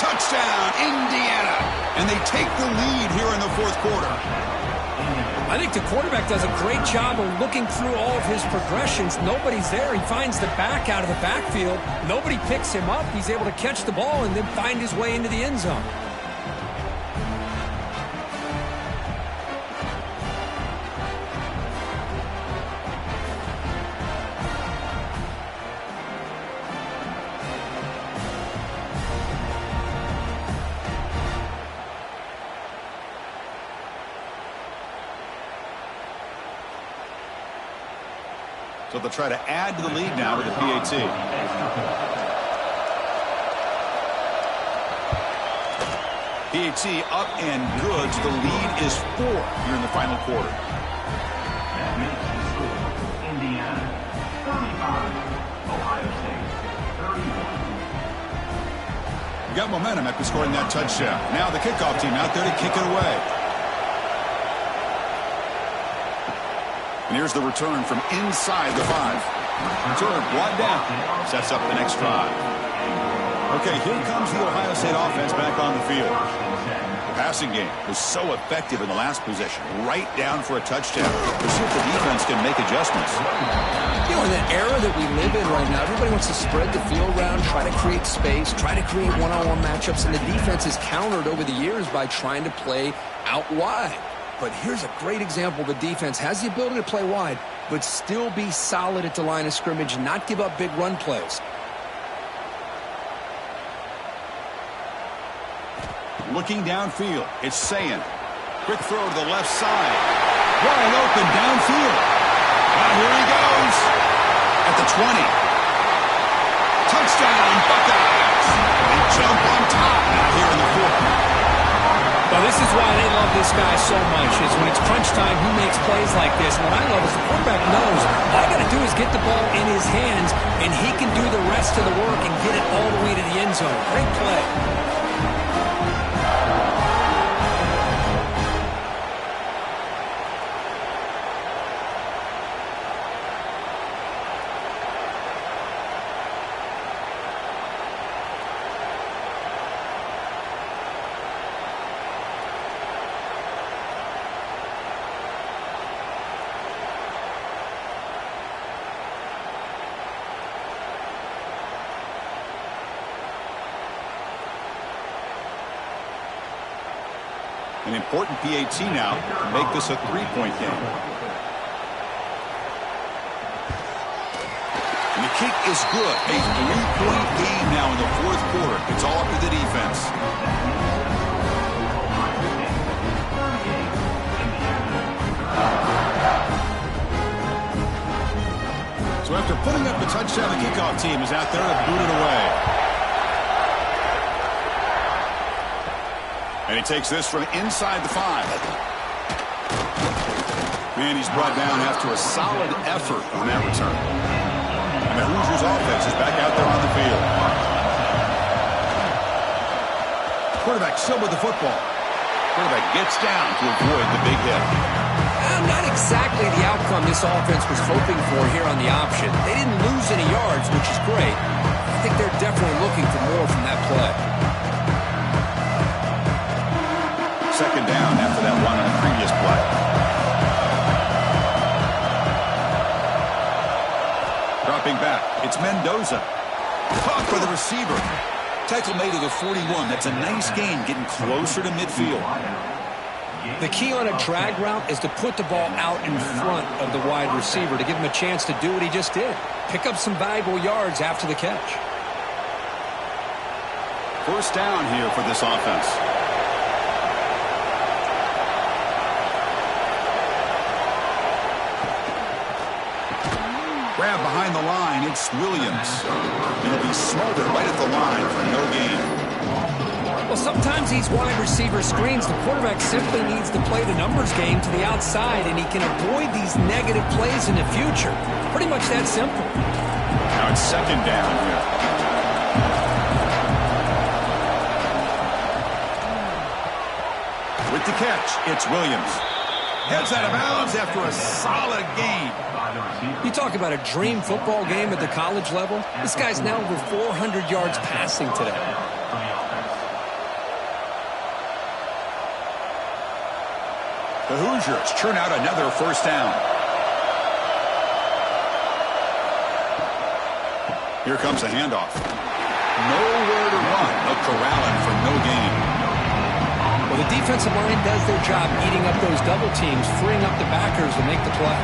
Touchdown, Indiana! And they take the lead here in the fourth quarter. I think the quarterback does a great job of looking through all of his progressions. Nobody's there. He finds the back out of the backfield. Nobody picks him up. He's able to catch the ball and then find his way into the end zone. So they'll try to add to the lead now with the PAT. PAT up and good. So the lead is 4 here in the final quarter. That makes the score Indiana 35, Ohio State 31. You got momentum after scoring that touchdown. Now the kickoff team out there to kick it away. And here's the return from inside the 5. Return brought down. Sets up the next drive. Okay, here comes the Ohio State offense back on the field. The passing game was so effective in the last possession. Right down for a touchdown. We'll see if the defense can make adjustments. You know, in the era that we live in right now, everybody wants to spread the field around, try to create space, try to create one-on-one matchups, and the defense is countered over the years by trying to play out wide. But here's a great example. The defense has the ability to play wide, but still be solid at the line of scrimmage and not give up big run plays. Looking downfield, it's Sayin. Quick throw to the left side. Wide open downfield. Now here he goes. At the 20. Touchdown, Buckeyes. They jump on top now here in the fourth. Well, this is why they love this guy so much, is when it's crunch time, he makes plays like this. And what I love is the quarterback knows all I got to do is get the ball in his hands, and he can do the rest of the work and get it all the way to the end zone. Great play. An important PAT now to make this a 3-point game. And the kick is good. A 3-point game now in the fourth quarter. It's all up to the defense. So So after putting up the touchdown, the kickoff team is out there to boot it away. And he takes this from inside the 5. Man, he's brought down after a solid effort on that return. And the Hoosiers offense is back out there on the field. Quarterback still with the football. Quarterback gets down to avoid the big hit. Not exactly the outcome this offense was hoping for here on the option. They didn't lose any yards, which is great. I think they're definitely looking for more from that play. Second down after that one on the previous play. Dropping back, it's Mendoza. Caught by the receiver. Tackle made to the 41. That's a nice gain, getting closer to midfield. The key on a drag route is to put the ball out in front of the wide receiver to give him a chance to do what he just did. Pick up some valuable yards after the catch. First down here for this offense. Grab behind the line, it's Williams. It'll be smothered right at the line for no gain. Well, sometimes these wide receiver screens, the quarterback simply needs to play the numbers game to the outside, and he can avoid these negative plays in the future. Pretty much that simple. Now it's second down here. With the catch, it's Williams. Heads out of bounds after a solid gain. You talk about a dream football game at the college level. This guy's now over 400 yards passing today. The Hoosiers churn out another first down. Here comes a handoff. Nowhere to run. They'll corral him for no gain. Well, the defensive line does their job eating up those double teams, freeing up the backers to make the play.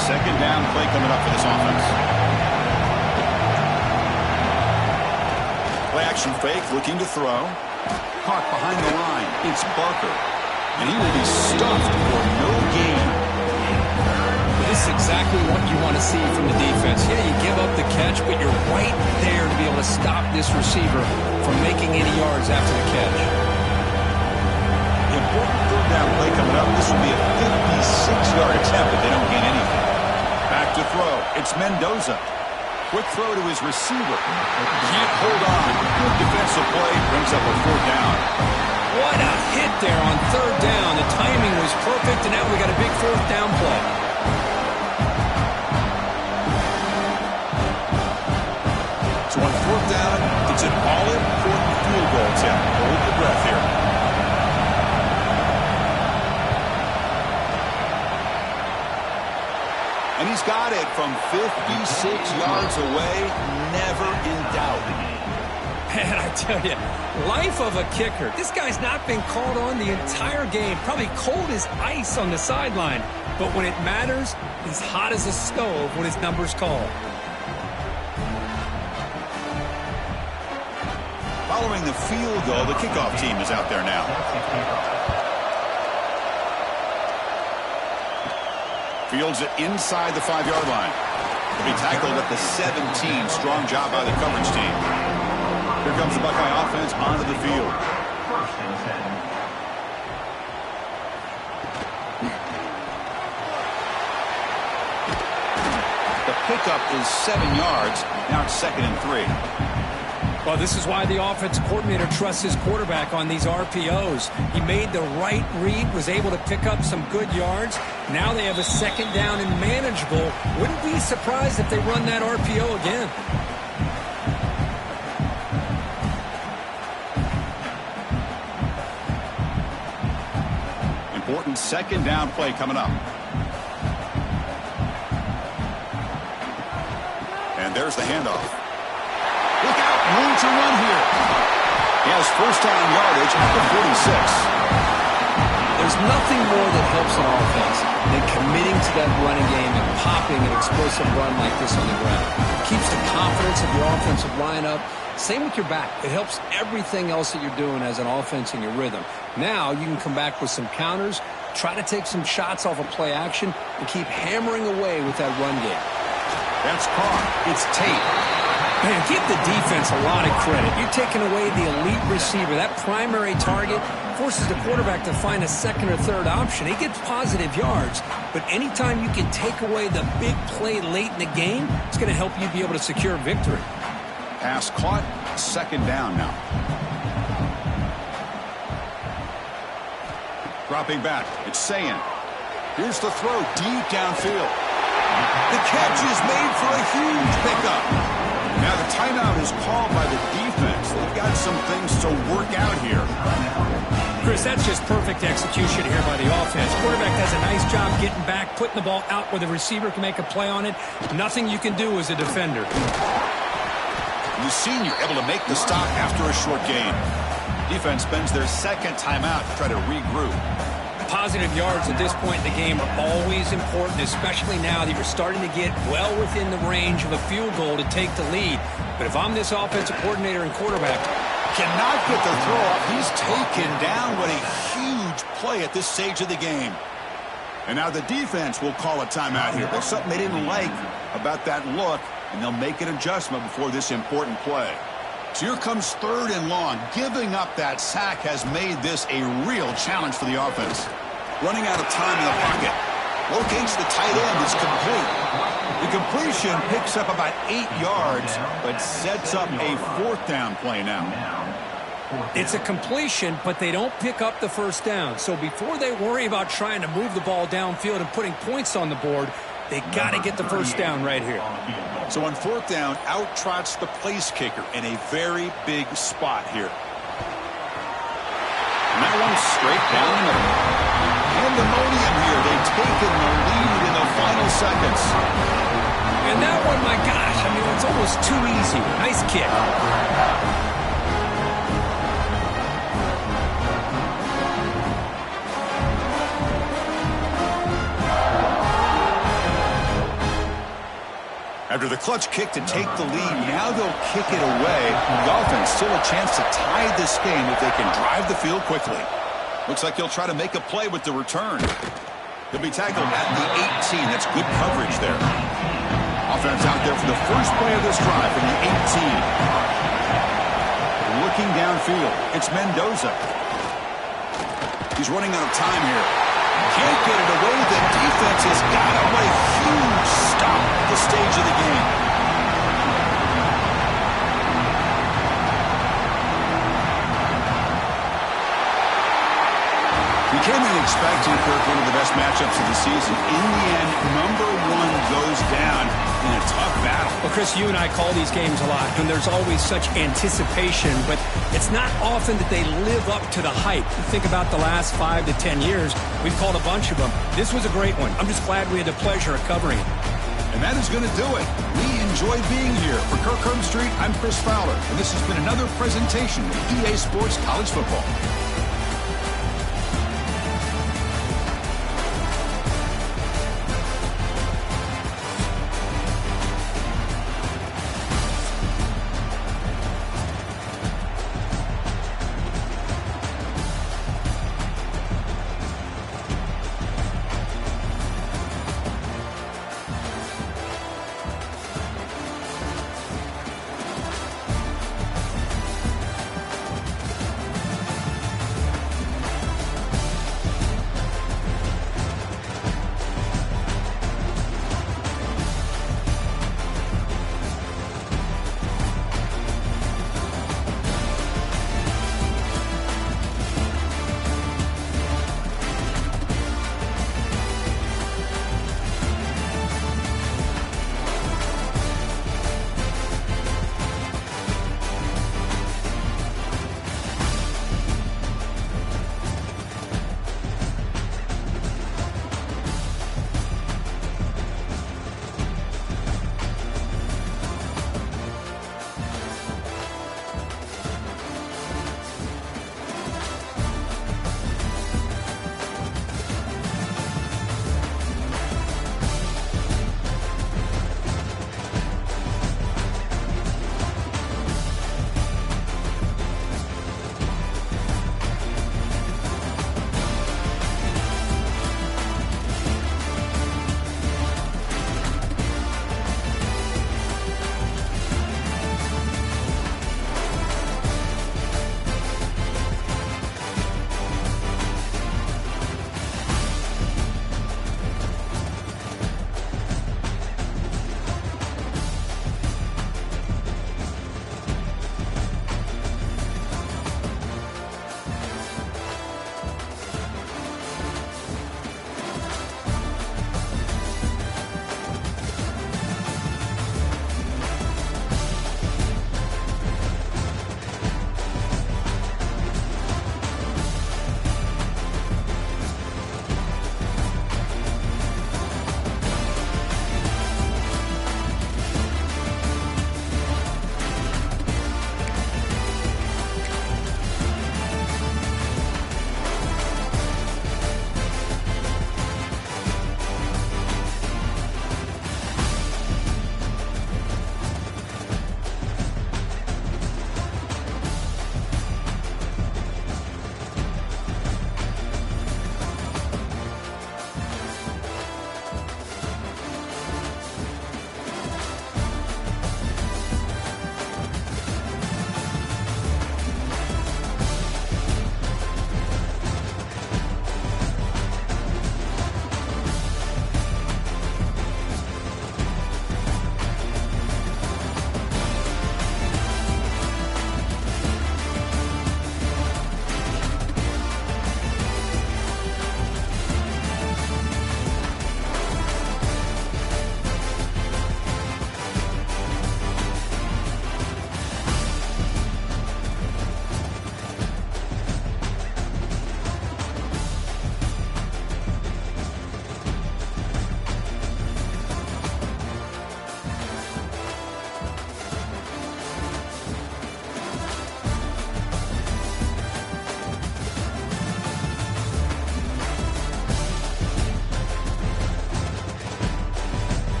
Second down play coming up for this offense. Play action fake, looking to throw. Caught behind the line. It's Barker. And he will be stuffed for no gain. This is exactly what you want to see from the defense. Yeah, you give up the catch, but you're right there to be able to stop this receiver from making any yards after the catch. Important third down play coming up. This will be a 56-yard attempt if they don't gain anything. Back to throw. It's Mendoza. Quick throw to his receiver. Can't hold on. Good defensive play. Brings up a fourth down. What a hit there on third down. The timing was perfect, and now we got a big fourth down play. So on fourth down, it's an all-important field goal attempt. Hold your breath here. And he's got it from 56 yards away, never in doubt. Man, I tell you, life of a kicker. This guy's not been called on the entire game. Probably cold as ice on the sideline. But when it matters, he's hot as a stove when his number's called. Following the field goal, the kickoff team is out there now. Fields it inside the 5-yard line. He'll be tackled at the 17. Strong job by the coverage team. Here comes the Buckeye offense onto the field. The pickup is 7 yards. Now it's 2nd and 3. Well, this is why the offense coordinator trusts his quarterback on these RPOs. He made the right read, was able to pick up some good yards. Now they have a second down and manageable. Wouldn't be surprised if they run that RPO again. Important second down play coming up. And there's the handoff. Look out, room to run here. He has first down yardage at the 46. There's nothing more that helps an offense and then committing to that running game and popping an explosive run like this on the ground. Keeps the confidence of your offensive lineup. Same with your back. It helps everything else that you're doing as an offense in your rhythm. Now you can come back with some counters, try to take some shots off of play action, and keep hammering away with that run game. That's caught. It's Tate. Man, give the defense a lot of credit. You're taking away the elite receiver. That primary target forces the quarterback to find a second or third option. He gets positive yards, but anytime you can take away the big play late in the game, it's going to help you be able to secure victory. Pass caught. Second down now. Dropping back. It's Sayin. Here's the throw deep downfield. The catch is made for a huge pickup. Now the timeout is called by the defense. They've got some things to work out here. Chris, that's just perfect execution here by the offense. Quarterback does a nice job getting back, putting the ball out where the receiver can make a play on it. Nothing you can do as a defender. The senior able to make the stop after a short gain. Defense spends their second timeout to try to regroup. Positive yards at this point in the game are always important, especially now that you're starting to get well within the range of a field goal to take the lead. But if I'm this offensive coordinator and quarterback, cannot get the throw off. He's taken down. What a huge play at this stage of the game. And now the defense will call a timeout here. There's something they didn't like about that look, and they'll make an adjustment before this important play. So here comes third and long. Giving up that sack has made this a real challenge for the offense. Running out of time in the pocket. Locates the tight end. It's complete. The completion picks up about 8 yards, but sets up a fourth down play now. It's a completion, but they don't pick up the first down. So before they worry about trying to move the ball downfield and putting points on the board, they got to get the first down right here. So on fourth down, out trots the place kicker in a very big spot here. And that one's straight down the middle. Pandemonium here. They've taken the lead in the final seconds. And that one, my gosh, I mean, it's almost too easy. Nice kick. After the clutch kick to take the lead, now they'll kick it away. The offense still a chance to tie this game if they can drive the field quickly. Looks like he'll try to make a play with the return. He'll be tackled at the 18. That's good coverage there. Offense out there for the first play of this drive from the 18. Looking downfield, it's Mendoza. He's running out of time here. Can't get it away. The defense has got him. What a huge stop at this stage of the game. We came in expecting, Kirk, one of the best matchups of the season. In the end, number one goes down in a tough battle. Well, Chris, you and I call these games a lot, and there's always such anticipation, but it's not often that they live up to the hype. You think about the last 5 to 10 years, we've called a bunch of them. This was a great one. I'm just glad we had the pleasure of covering it. And that is going to do it. We enjoyed being here. For Kirk Herbstreit, I'm Chris Fowler, and this has been another presentation of EA Sports College Football.